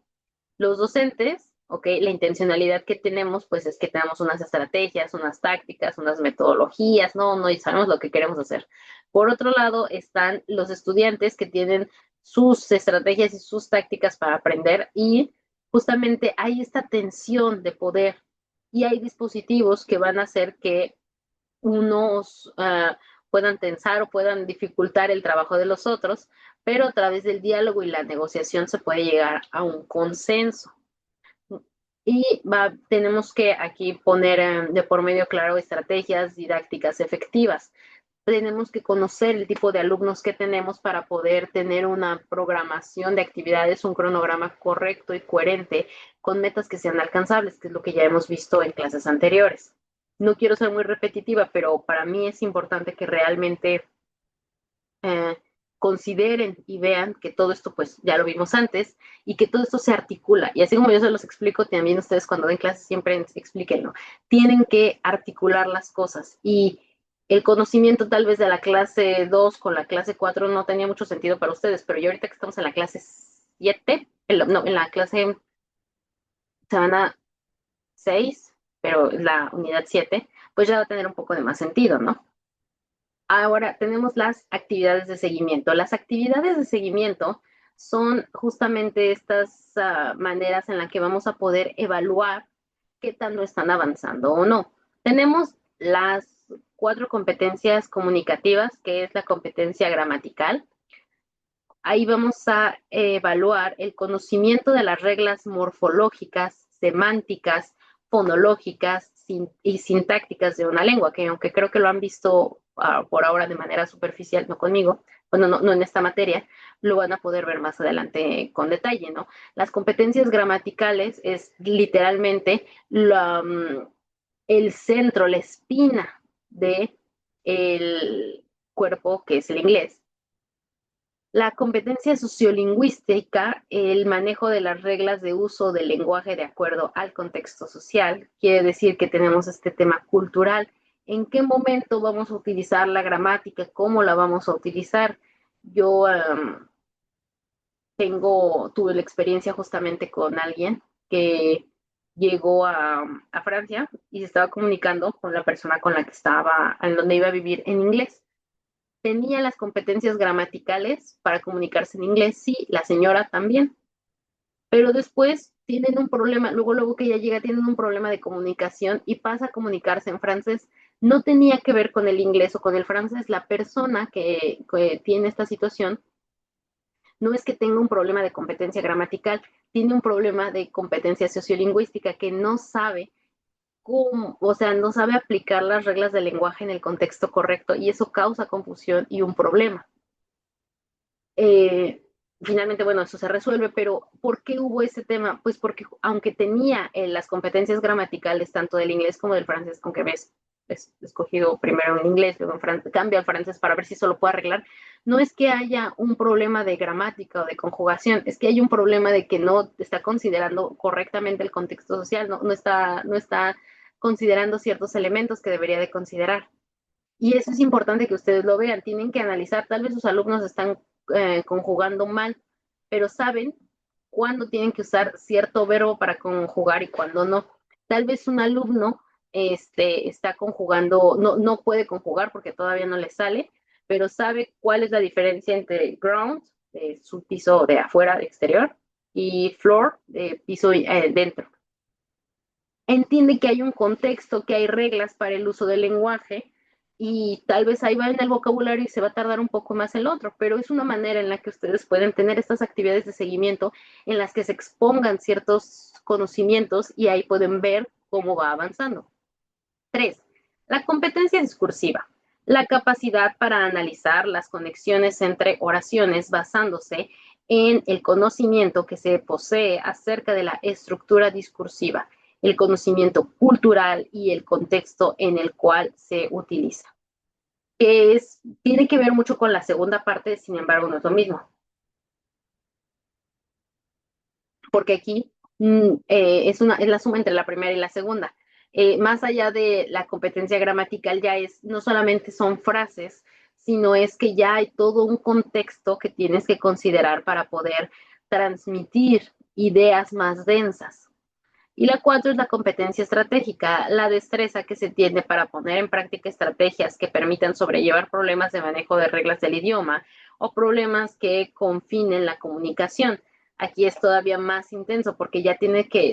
los docentes, ¿ok? La intencionalidad que tenemos, pues es que tenemos unas estrategias, unas tácticas, unas metodologías, no, y sabemos lo que queremos hacer. Por otro lado, están los estudiantes que tienen sus estrategias y sus tácticas para aprender y justamente hay esta tensión de poder y hay dispositivos que van a hacer que unos puedan tensar o puedan dificultar el trabajo de los otros, pero a través del diálogo y la negociación se puede llegar a un consenso. Y tenemos que aquí poner de por medio claro estrategias didácticas efectivas. Tenemos que conocer el tipo de alumnos que tenemos para poder tener una programación de actividades, un cronograma correcto y coherente con metas que sean alcanzables, que es lo que ya hemos visto en clases anteriores. No quiero ser muy repetitiva, pero para mí es importante que realmente eh, consideren y vean que todo esto pues ya lo vimos antes y que todo esto se articula. Y así como yo se los explico, también ustedes cuando den clases siempre explíquenlo. Tienen que articular las cosas y el conocimiento tal vez de la clase 2 con la clase 4 no tenía mucho sentido para ustedes, pero ya ahorita que estamos en la clase 7, no, en la clase semana 6, pero la unidad 7, pues ya va a tener un poco de más sentido, ¿no? Ahora tenemos las actividades de seguimiento. Las actividades de seguimiento son justamente estas maneras en las que vamos a poder evaluar qué tanto están avanzando o no. Tenemos las 4 competencias comunicativas, que es la competencia gramatical. Ahí vamos a evaluar el conocimiento de las reglas morfológicas, semánticas, fonológicas y sintácticas de una lengua, que aunque creo que lo han visto por ahora de manera superficial, no conmigo, bueno, no en esta materia, lo van a poder ver más adelante con detalle, ¿no? Las competencias gramaticales es literalmente el centro, la espina de el cuerpo, que es el inglés. La competencia sociolingüística, el manejo de las reglas de uso del lenguaje de acuerdo al contexto social, quiere decir que tenemos este tema cultural. ¿En qué momento vamos a utilizar la gramática? ¿Cómo la vamos a utilizar? Yo tuve la experiencia justamente con alguien que llegó a Francia y se estaba comunicando con la persona con la que estaba, en donde iba a vivir en inglés. Tenía las competencias gramaticales para comunicarse en inglés, sí, la señora también, pero después tienen un problema, luego que ella llega, tienen un problema de comunicación y pasa a comunicarse en francés. No tenía que ver con el inglés o con el francés, la persona que tiene esta situación no es que tenga un problema de competencia gramatical, tiene un problema de competencia sociolingüística que no sabe cómo, o sea, no sabe aplicar las reglas del lenguaje en el contexto correcto y eso causa confusión y un problema. Eh, Finalmente, bueno, eso se resuelve, pero ¿por qué hubo ese tema? Pues porque aunque tenía las competencias gramaticales tanto del inglés como del francés, con que ves escogido primero en inglés, luego en francés, cambia al francés para ver si eso lo puede arreglar, no es que haya un problema de gramática o de conjugación, es que hay un problema de que no está considerando correctamente el contexto social, no está considerando ciertos elementos que debería de considerar. Y eso es importante que ustedes lo vean. Tienen que analizar, tal vez sus alumnos están conjugando mal, pero saben cuándo tienen que usar cierto verbo para conjugar y cuándo no. Tal vez un alumno está conjugando, no puede conjugar porque todavía no le sale, pero sabe cuál es la diferencia entre ground, su piso de afuera, de exterior, y floor, de piso dentro. Entiende que hay un contexto, que hay reglas para el uso del lenguaje y tal vez ahí va en el vocabulario y se va a tardar un poco más el otro, pero es una manera en la que ustedes pueden tener estas actividades de seguimiento en las que se expongan ciertos conocimientos y ahí pueden ver cómo va avanzando. 3. La competencia discursiva. La capacidad para analizar las conexiones entre oraciones basándose en el conocimiento que se posee acerca de la estructura discursiva, el conocimiento cultural y el contexto en el cual se utiliza. Tiene que ver mucho con la segunda parte, sin embargo, no es lo mismo. Porque aquí es la suma entre la primera y la segunda. Más allá de la competencia gramatical, ya no solamente son frases, sino es que ya hay todo un contexto que tienes que considerar para poder transmitir ideas más densas. Y la 4 es la competencia estratégica, la destreza que se tiene para poner en práctica estrategias que permitan sobrellevar problemas de manejo de reglas del idioma o problemas que confinen la comunicación. Aquí es todavía más intenso porque ya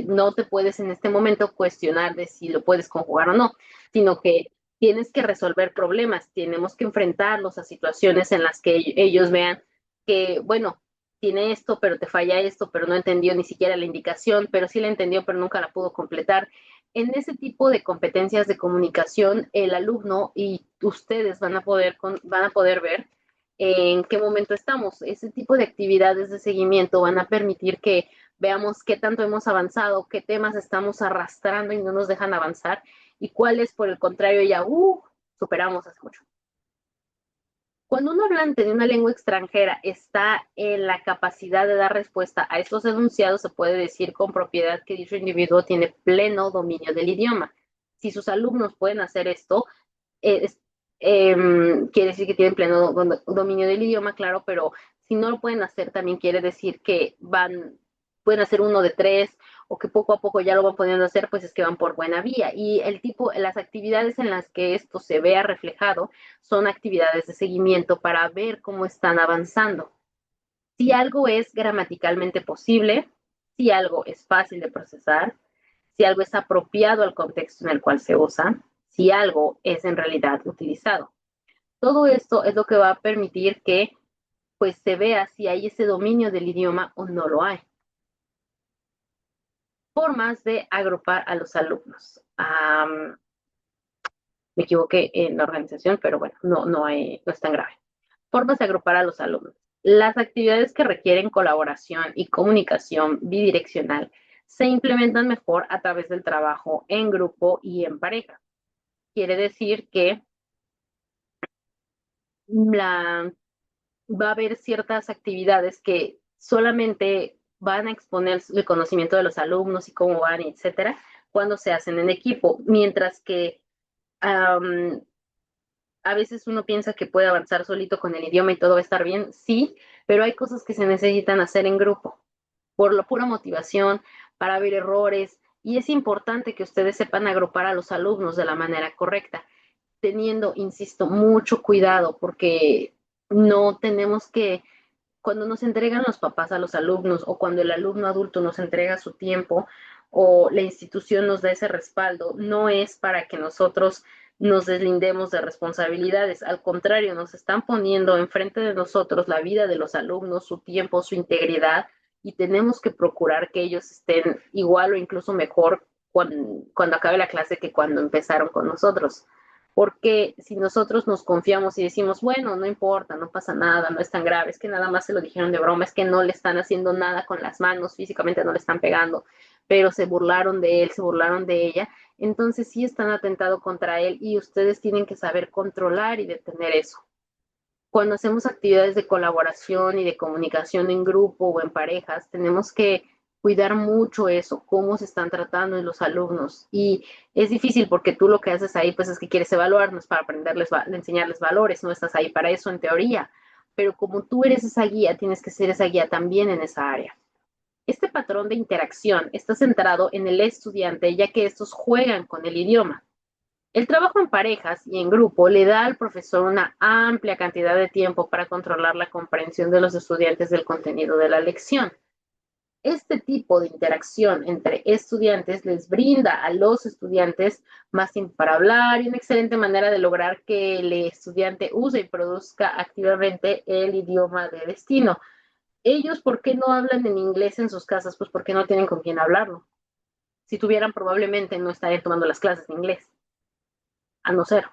no te puedes en este momento cuestionar de si lo puedes conjugar o no, sino que tienes que resolver problemas, tenemos que enfrentarlos a situaciones en las que ellos vean que, bueno, tiene esto, pero te falla esto, pero no entendió ni siquiera la indicación, pero sí la entendió, pero nunca la pudo completar. En ese tipo de competencias de comunicación, el alumno y ustedes van a poder ver en qué momento estamos. Ese tipo de actividades de seguimiento van a permitir que veamos qué tanto hemos avanzado, qué temas estamos arrastrando y no nos dejan avanzar y cuáles, por el contrario, ya superamos hace mucho. Cuando un hablante de una lengua extranjera está en la capacidad de dar respuesta a estos enunciados, se puede decir con propiedad que dicho individuo tiene pleno dominio del idioma. Si sus alumnos pueden hacer esto, eh, quiere decir que tienen pleno dominio del idioma, claro, pero si no lo pueden hacer, también quiere decir que pueden hacer uno de tres o que poco a poco ya lo van pudiendo hacer, pues es que van por buena vía. Y las actividades en las que esto se vea reflejado son actividades de seguimiento para ver cómo están avanzando. Si algo es gramaticalmente posible, si algo es fácil de procesar, si algo es apropiado al contexto en el cual se usa, si algo es en realidad utilizado. Todo esto es lo que va a permitir que pues se vea si hay ese dominio del idioma o no lo hay. Formas de agrupar a los alumnos. Me equivoqué en la organización, pero bueno, no es tan grave. Formas de agrupar a los alumnos. Las actividades que requieren colaboración y comunicación bidireccional se implementan mejor a través del trabajo en grupo y en pareja. Quiere decir que va a haber ciertas actividades que solamente van a exponer el conocimiento de los alumnos y cómo van, etcétera, cuando se hacen en equipo, mientras que a veces uno piensa que puede avanzar solito con el idioma y todo va a estar bien, sí, pero hay cosas que se necesitan hacer en grupo, por la pura motivación, para ver errores, y es importante que ustedes sepan agrupar a los alumnos de la manera correcta, teniendo, insisto, mucho cuidado, porque no tenemos que, cuando nos entregan los papás a los alumnos o cuando el alumno adulto nos entrega su tiempo o la institución nos da ese respaldo, no es para que nosotros nos deslindemos de responsabilidades. Al contrario, nos están poniendo enfrente de nosotros la vida de los alumnos, su tiempo, su integridad, y tenemos que procurar que ellos estén igual o incluso mejor cuando acabe la clase que cuando empezaron con nosotros. Porque si nosotros nos confiamos y decimos, bueno, no importa, no pasa nada, no es tan grave, es que nada más se lo dijeron de broma, es que no le están haciendo nada con las manos, físicamente no le están pegando, pero se burlaron de él, se burlaron de ella, entonces sí están atentando contra él y ustedes tienen que saber controlar y detener eso. Cuando hacemos actividades de colaboración y de comunicación en grupo o en parejas, tenemos que cuidar mucho eso, cómo se están tratando los alumnos. Y es difícil porque tú lo que haces ahí, pues es que quieres evaluar, no es para aprenderles, enseñarles valores, no estás ahí para eso en teoría. Pero como tú eres esa guía, tienes que ser esa guía también en esa área. Este patrón de interacción está centrado en el estudiante, ya que estos juegan con el idioma. El trabajo en parejas y en grupo le da al profesor una amplia cantidad de tiempo para controlar la comprensión de los estudiantes del contenido de la lección. Este tipo de interacción entre estudiantes les brinda a los estudiantes más tiempo para hablar y una excelente manera de lograr que el estudiante use y produzca activamente el idioma de destino. Ellos, ¿por qué no hablan en inglés en sus casas? Pues porque no tienen con quién hablarlo. Si tuvieran, probablemente no estarían tomando las clases de inglés, a no ser.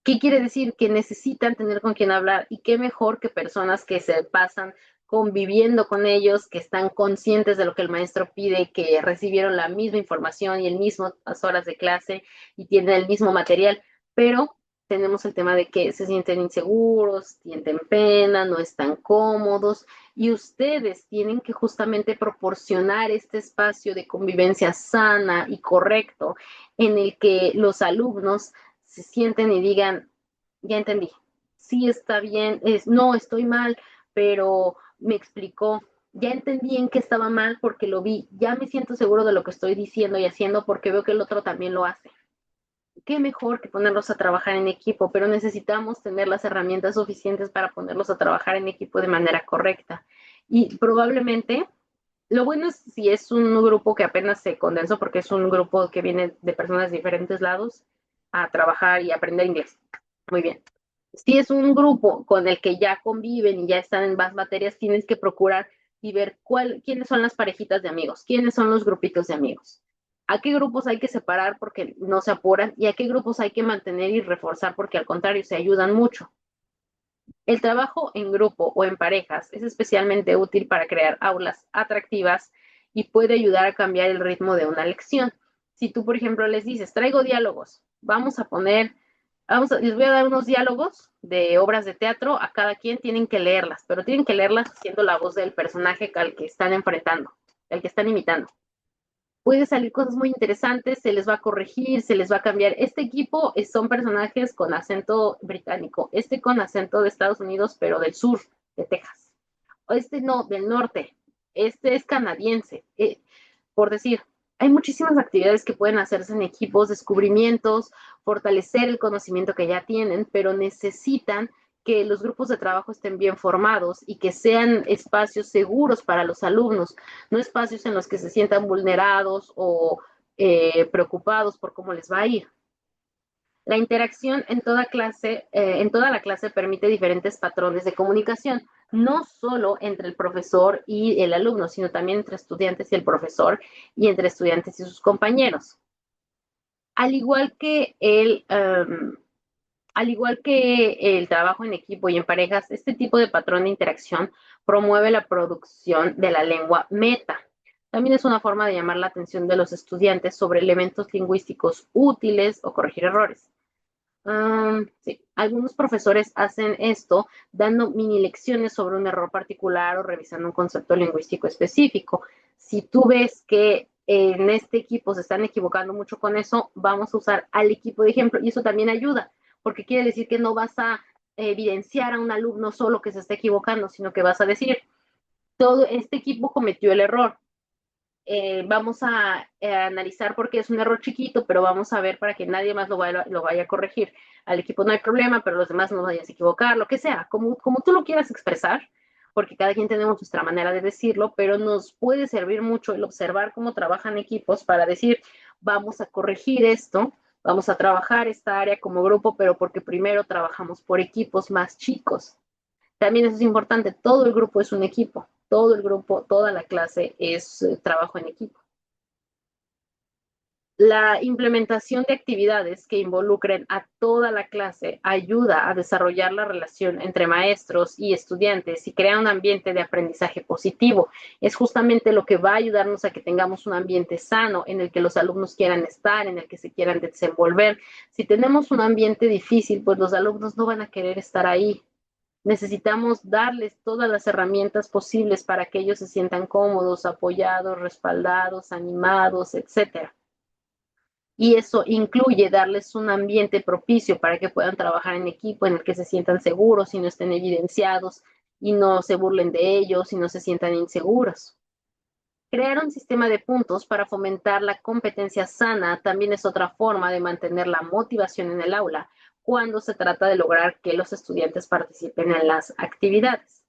¿Qué quiere decir? Que necesitan tener con quien hablar y qué mejor que personas que se pasan conviviendo con ellos, que están conscientes de lo que el maestro pide, que recibieron la misma información y el mismo horas de clase y tienen el mismo material, pero tenemos el tema de que se sienten inseguros, sienten pena, no están cómodos y ustedes tienen que justamente proporcionar este espacio de convivencia sana y correcto en el que los alumnos se sienten y digan, ya entendí, sí está bien, no, estoy mal, pero me explicó, ya entendí en qué estaba mal porque lo vi, ya me siento seguro de lo que estoy diciendo y haciendo porque veo que el otro también lo hace. Qué mejor que ponerlos a trabajar en equipo, pero necesitamos tener las herramientas suficientes para ponerlos a trabajar en equipo de manera correcta. Y probablemente, lo bueno es si es un grupo que apenas se condensó, porque es un grupo que viene de personas de diferentes lados a trabajar y aprender inglés. Muy bien. Si es un grupo con el que ya conviven y ya están en más materias, tienes que procurar y ver quiénes son las parejitas de amigos, quiénes son los grupitos de amigos. A qué grupos hay que separar porque no se apuran y a qué grupos hay que mantener y reforzar porque al contrario se ayudan mucho. El trabajo en grupo o en parejas es especialmente útil para crear aulas atractivas y puede ayudar a cambiar el ritmo de una lección. Si tú, por ejemplo, les dices, traigo diálogos, les voy a dar unos diálogos de obras de teatro, a cada quien tienen que leerlas, pero tienen que leerlas haciendo la voz del personaje al que están enfrentando, al que están imitando. Puede salir cosas muy interesantes, se les va a corregir, se les va a cambiar. Este equipo son personajes con acento británico, este con acento de Estados Unidos, pero del sur, de Texas. Este no, del norte, este es canadiense. Por decir, hay muchísimas actividades que pueden hacerse en equipos, descubrimientos, fortalecer el conocimiento que ya tienen, pero necesitan que los grupos de trabajo estén bien formados y que sean espacios seguros para los alumnos, no espacios en los que se sientan vulnerados o preocupados por cómo les va a ir. La interacción en toda la clase permite diferentes patrones de comunicación, no solo entre el profesor y el alumno, sino también entre estudiantes y el profesor y entre estudiantes y sus compañeros. Al igual que al igual que el trabajo en equipo y en parejas, este tipo de patrón de interacción promueve la producción de la lengua meta. También es una forma de llamar la atención de los estudiantes sobre elementos lingüísticos útiles o corregir errores. Sí, algunos profesores hacen esto dando mini lecciones sobre un error particular o revisando un concepto lingüístico específico. Si tú ves que en este equipo se están equivocando mucho con eso, vamos a usar al equipo de ejemplo y eso también ayuda, porque quiere decir que no vas a evidenciar a un alumno solo que se está equivocando, sino que vas a decir, todo este equipo cometió el error. Vamos a analizar por qué es un error chiquito, pero vamos a ver para que nadie más lo vaya a corregir. Al equipo no hay problema, pero los demás no vayas a equivocar, lo que sea, como tú lo quieras expresar, porque cada quien tenemos nuestra manera de decirlo, pero nos puede servir mucho el observar cómo trabajan equipos para decir, vamos a corregir esto, vamos a trabajar esta área como grupo, pero porque primero trabajamos por equipos más chicos. También eso es importante, todo el grupo es un equipo, todo el grupo, toda la clase es trabajo en equipo. La implementación de actividades que involucren a toda la clase ayuda a desarrollar la relación entre maestros y estudiantes y crea un ambiente de aprendizaje positivo. Es justamente lo que va a ayudarnos a que tengamos un ambiente sano en el que los alumnos quieran estar, en el que se quieran desenvolver. Si tenemos un ambiente difícil, pues los alumnos no van a querer estar ahí. Necesitamos darles todas las herramientas posibles para que ellos se sientan cómodos, apoyados, respaldados, animados, etcétera. Y eso incluye darles un ambiente propicio para que puedan trabajar en equipo, en el que se sientan seguros y no estén evidenciados y no se burlen de ellos y no se sientan inseguros. Crear un sistema de puntos para fomentar la competencia sana también es otra forma de mantener la motivación en el aula cuando se trata de lograr que los estudiantes participen en las actividades.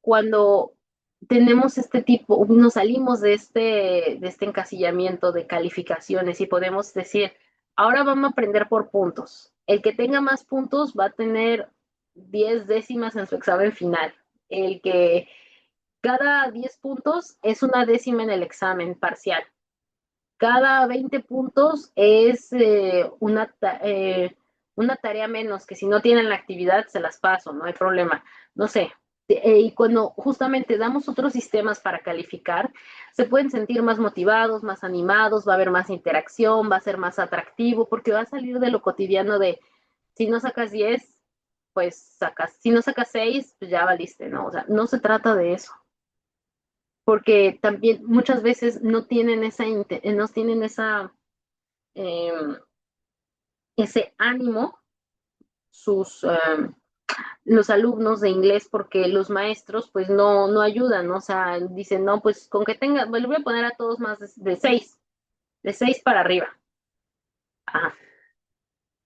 Cuando tenemos este tipo, nos salimos de este encasillamiento de calificaciones y podemos decir, ahora vamos a aprender por puntos. El que tenga más puntos va a tener 10 décimas en su examen final. El que cada 10 puntos es una décima en el examen parcial. Cada 20 puntos es una tarea menos, que si no tienen la actividad se las paso, no hay problema. No sé. Y cuando justamente damos otros sistemas para calificar, se pueden sentir más motivados, más animados, va a haber más interacción, va a ser más atractivo, porque va a salir de lo cotidiano de si no sacas 10, pues sacas, si no sacas 6, pues ya valiste, ¿no? O sea, no se trata de eso porque también muchas veces no tienen no tienen eh, ese ánimo sus los alumnos de inglés porque los maestros pues no ayudan, ¿no? O sea, dicen, no, pues con que tenga, le voy a poner a todos más de seis para arriba, ajá,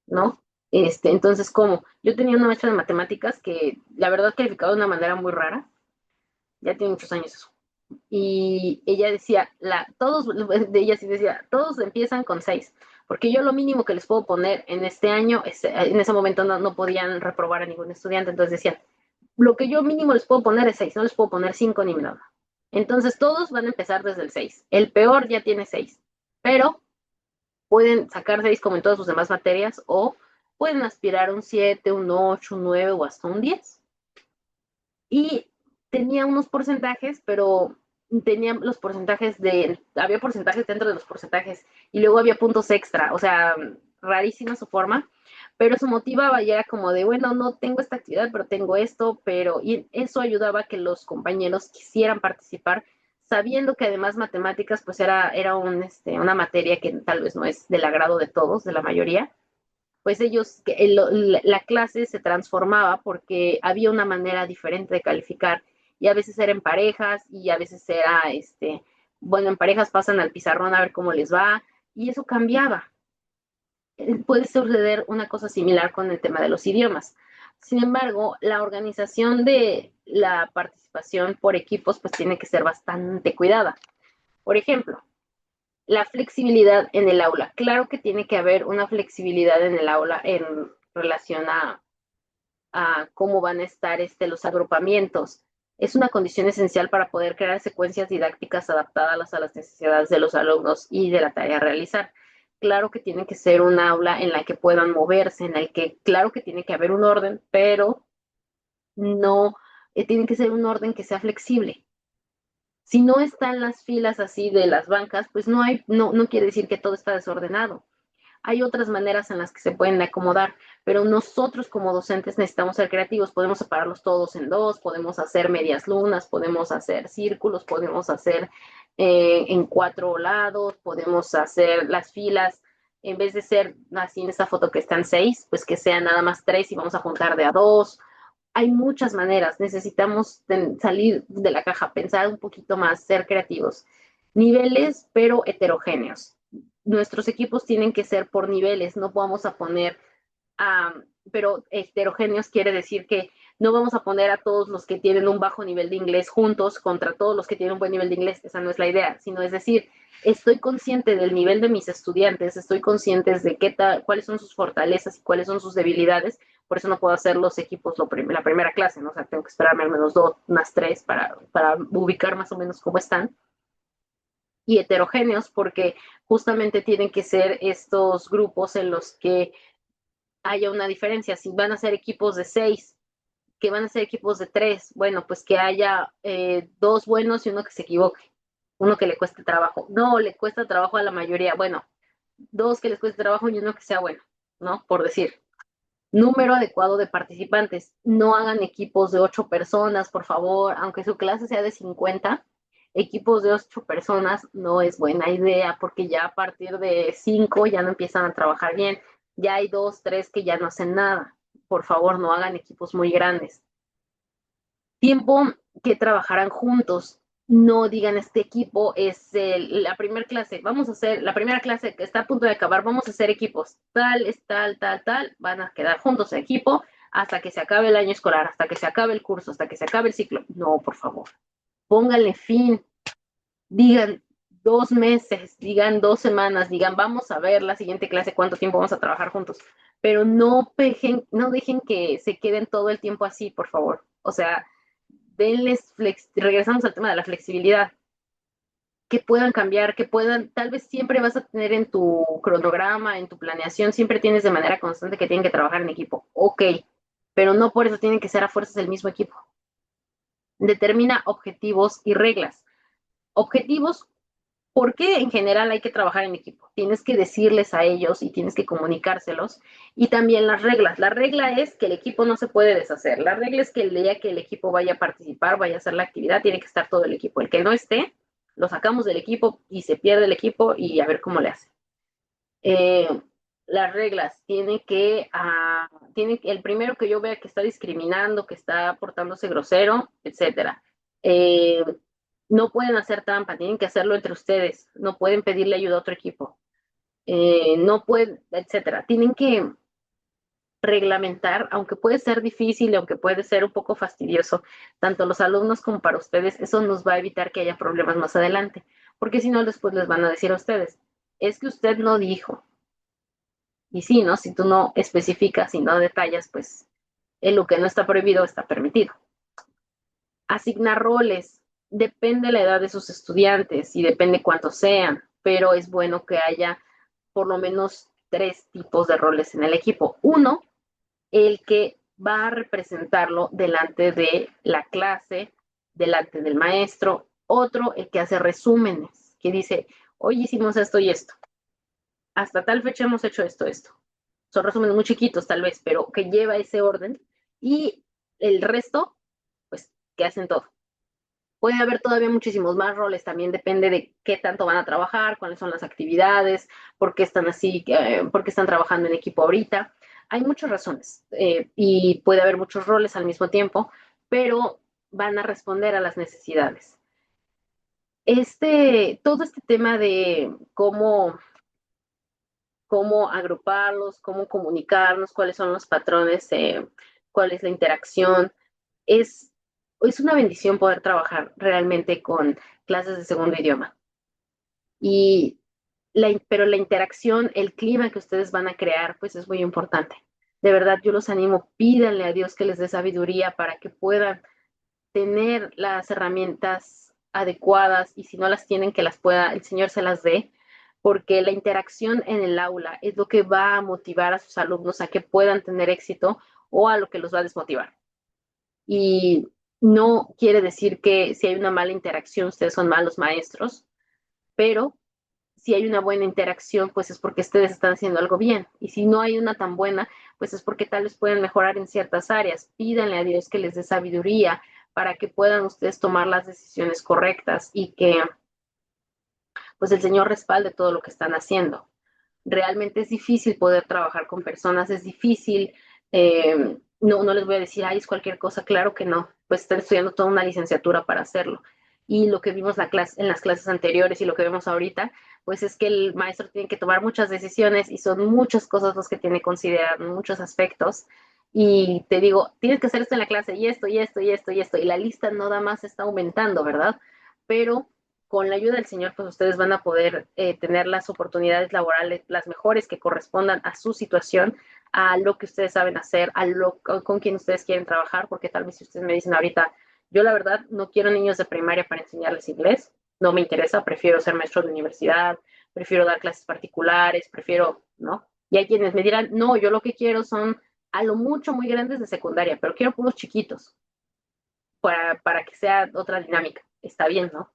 ¿no? Entonces, ¿cómo? Yo tenía una maestra de matemáticas que la verdad calificaba de una manera muy rara, ya tiene muchos años eso. Y ella decía, todos, de ella sí decía, todos empiezan con 6, porque yo lo mínimo que les puedo poner en este año, en ese momento no podían reprobar a ningún estudiante, entonces decían, lo que yo mínimo les puedo poner es 6, no les puedo poner 5 ni nada. Entonces todos van a empezar desde el 6. El peor ya tiene 6, pero pueden sacar 6 como en todas sus demás materias o pueden aspirar a un 7, un 8, un 9 o hasta un 10. Y tenía unos porcentajes, pero tenía los porcentajes había porcentajes dentro de los porcentajes y luego había puntos extra, o sea, rarísima su forma, pero su motivaba y era como de, bueno, no tengo esta actividad, pero tengo esto, y eso ayudaba a que los compañeros quisieran participar, sabiendo que además matemáticas pues era una materia que tal vez no es del agrado de todos, de la mayoría, pues la clase se transformaba porque había una manera diferente de calificar y a veces era en parejas y a veces era, bueno, en parejas pasan al pizarrón a ver cómo les va y eso cambiaba. Puede suceder una cosa similar con el tema de los idiomas. Sin embargo, la organización de la participación por equipos pues tiene que ser bastante cuidada. Por ejemplo, la flexibilidad en el aula. Claro que tiene que haber una flexibilidad en el aula en relación a cómo van a estar los agrupamientos. Es una condición esencial para poder crear secuencias didácticas adaptadas a las necesidades de los alumnos y de la tarea a realizar. Claro que tiene que ser un aula en la que puedan moverse, en el que, claro que tiene que haber un orden, pero no, tiene que ser un orden que sea flexible. Si no están las filas así de las bancas, pues no quiere decir que todo está desordenado. Hay otras maneras en las que se pueden acomodar, pero nosotros como docentes necesitamos ser creativos. Podemos separarlos todos en dos, podemos hacer medias lunas, podemos hacer círculos, podemos hacer en 4 lados, podemos hacer las filas en vez de ser así en esa foto que están 6, pues que sean nada más 3 y vamos a juntar de a 2. Hay muchas maneras, necesitamos salir de la caja, pensar un poquito más, ser creativos. Niveles, pero heterogéneos. Nuestros equipos tienen que ser por niveles, no vamos a poner, pero heterogéneos quiere decir que no vamos a poner a todos los que tienen un bajo nivel de inglés juntos contra todos los que tienen un buen nivel de inglés, esa no es la idea, sino es decir, estoy consciente del nivel de mis estudiantes, estoy consciente de cuáles son sus fortalezas y cuáles son sus debilidades, por eso no puedo hacer los equipos la primera clase, ¿no? O sea, tengo que esperarme al menos unas 3 para ubicar más o menos cómo están. Y heterogéneos porque justamente tienen que ser estos grupos en los que haya una diferencia. Si van a ser equipos de 6, que van a ser equipos de 3, bueno, pues que haya 2 buenos y uno que se equivoque, uno que le cueste trabajo. No, le cuesta trabajo a la mayoría. Bueno, 2 que les cueste trabajo y uno que sea bueno, ¿no? Por decir. Número adecuado de participantes. No hagan equipos de 8 personas, por favor, aunque su clase sea de 50. Equipos de 8 personas no es buena idea porque ya a partir de 5 ya no empiezan a trabajar bien. Ya hay 2, 3 que ya no hacen nada. Por favor, no hagan equipos muy grandes. Tiempo que trabajarán juntos. No digan este equipo es la primera clase, vamos a hacer la primera clase que está a punto de acabar, vamos a hacer equipos, tal, es tal, tal, tal, van a quedar juntos en equipo hasta que se acabe el año escolar, hasta que se acabe el curso, hasta que se acabe el ciclo. No, por favor, pónganle fin, digan 2 meses, digan 2 semanas, digan vamos a ver la siguiente clase, cuánto tiempo vamos a trabajar juntos, pero no dejen que se queden todo el tiempo así, por favor. O sea, regresamos al tema de la flexibilidad, que puedan cambiar, que puedan, tal vez siempre vas a tener en tu cronograma, en tu planeación, siempre tienes de manera constante que tienen que trabajar en equipo, ok, pero no por eso tienen que ser a fuerzas el mismo equipo. Determina objetivos y reglas. Objetivos, ¿por qué en general hay que trabajar en equipo? Tienes que decirles a ellos y tienes que comunicárselos. Y también las reglas. La regla es que el equipo no se puede deshacer. La regla es que el día que el equipo vaya a participar, vaya a hacer la actividad, tiene que estar todo el equipo. El que no esté, lo sacamos del equipo y se pierde el equipo y a ver cómo le hace. Eh, las reglas, el primero que yo vea que está discriminando, que está portándose grosero, etcétera. Eh, no pueden hacer trampa, tienen que hacerlo entre ustedes, no pueden pedirle ayuda a otro equipo, no pueden, etcétera. Tienen que reglamentar, aunque puede ser difícil, aunque puede ser un poco fastidioso, tanto los alumnos como para ustedes, eso nos va a evitar que haya problemas más adelante, porque si no, después les van a decir a ustedes, es que usted no dijo, y sí, ¿no? Si tú no especificas y no detallas, pues en lo que no está prohibido está permitido. Asignar roles. Depende la edad de sus estudiantes y depende cuántos sean, pero es bueno que haya por lo menos 3 tipos de roles en el equipo. Uno, el que va a representarlo delante de la clase, delante del maestro. Otro, el que hace resúmenes, que dice, hoy hicimos esto y esto. Hasta tal fecha hemos hecho esto, esto. Son resúmenes muy chiquitos tal vez, pero que lleva ese orden. Y el resto, pues, que hacen todo. Puede haber todavía muchísimos más roles, también depende de qué tanto van a trabajar, cuáles son las actividades, por qué están así, por qué están trabajando en equipo ahorita. Hay muchas razones y puede haber muchos roles al mismo tiempo, pero van a responder a las necesidades. Todo este tema de cómo agruparlos, cómo comunicarnos, cuáles son los patrones, cuál es la interacción. Es, es una bendición poder trabajar realmente con clases de segundo idioma. Y pero la interacción, el clima que ustedes van a crear, pues es muy importante. De verdad, yo los animo, pídanle a Dios que les dé sabiduría para que puedan tener las herramientas adecuadas y si no las tienen, que las pueda, el Señor se las dé, porque la interacción en el aula es lo que va a motivar a sus alumnos a que puedan tener éxito o a lo que los va a desmotivar. Y no quiere decir que si hay una mala interacción, ustedes son malos maestros, pero si hay una buena interacción, pues es porque ustedes están haciendo algo bien. Y si no hay una tan buena, pues es porque tal vez pueden mejorar en ciertas áreas. Pídanle a Dios que les dé sabiduría para que puedan ustedes tomar las decisiones correctas y que pues el Señor respalde todo lo que están haciendo. realmente es difícil poder trabajar con personas, es difícil, no les voy a decir, ay, es cualquier cosa, claro que no, pues están estudiando toda una licenciatura para hacerlo. Y lo que vimos en las clases anteriores y lo que vemos ahorita, pues es que el maestro tiene que tomar muchas decisiones y son muchas cosas las que tiene que considerar, muchos aspectos. Y te digo, tienes que hacer esto en la clase y esto y esto y esto y esto. Y la lista no nada más está aumentando, ¿verdad? Pero con la ayuda del Señor, pues ustedes van a poder tener las oportunidades laborales, las mejores que correspondan a su situación, a lo que ustedes saben hacer, con quien ustedes quieren trabajar, porque tal vez si ustedes me dicen ahorita, yo la verdad no quiero niños de primaria para enseñarles inglés, no me interesa, prefiero ser maestro de universidad, prefiero dar clases particulares, prefiero, ¿no? Y hay quienes me dirán, no, yo lo que quiero son a lo mucho muy grandes de secundaria, pero quiero puros chiquitos para que sea otra dinámica. Está bien, ¿no?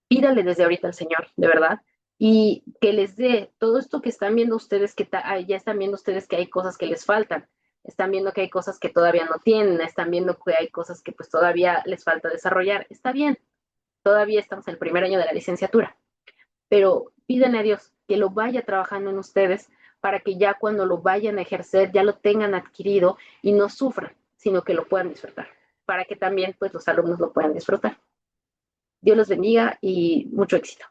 Pídale desde ahorita al Señor, de verdad, y que les dé todo esto que están viendo ustedes, que ya están viendo ustedes que hay cosas que les faltan, están viendo que hay cosas que todavía no tienen, están viendo que hay cosas que pues todavía les falta desarrollar. Está bien, todavía estamos en el primer año de la licenciatura, pero pídanle a Dios que lo vaya trabajando en ustedes para que ya cuando lo vayan a ejercer ya lo tengan adquirido y no sufran, sino que lo puedan disfrutar, para que también pues los alumnos lo puedan disfrutar. Dios los bendiga y mucho éxito.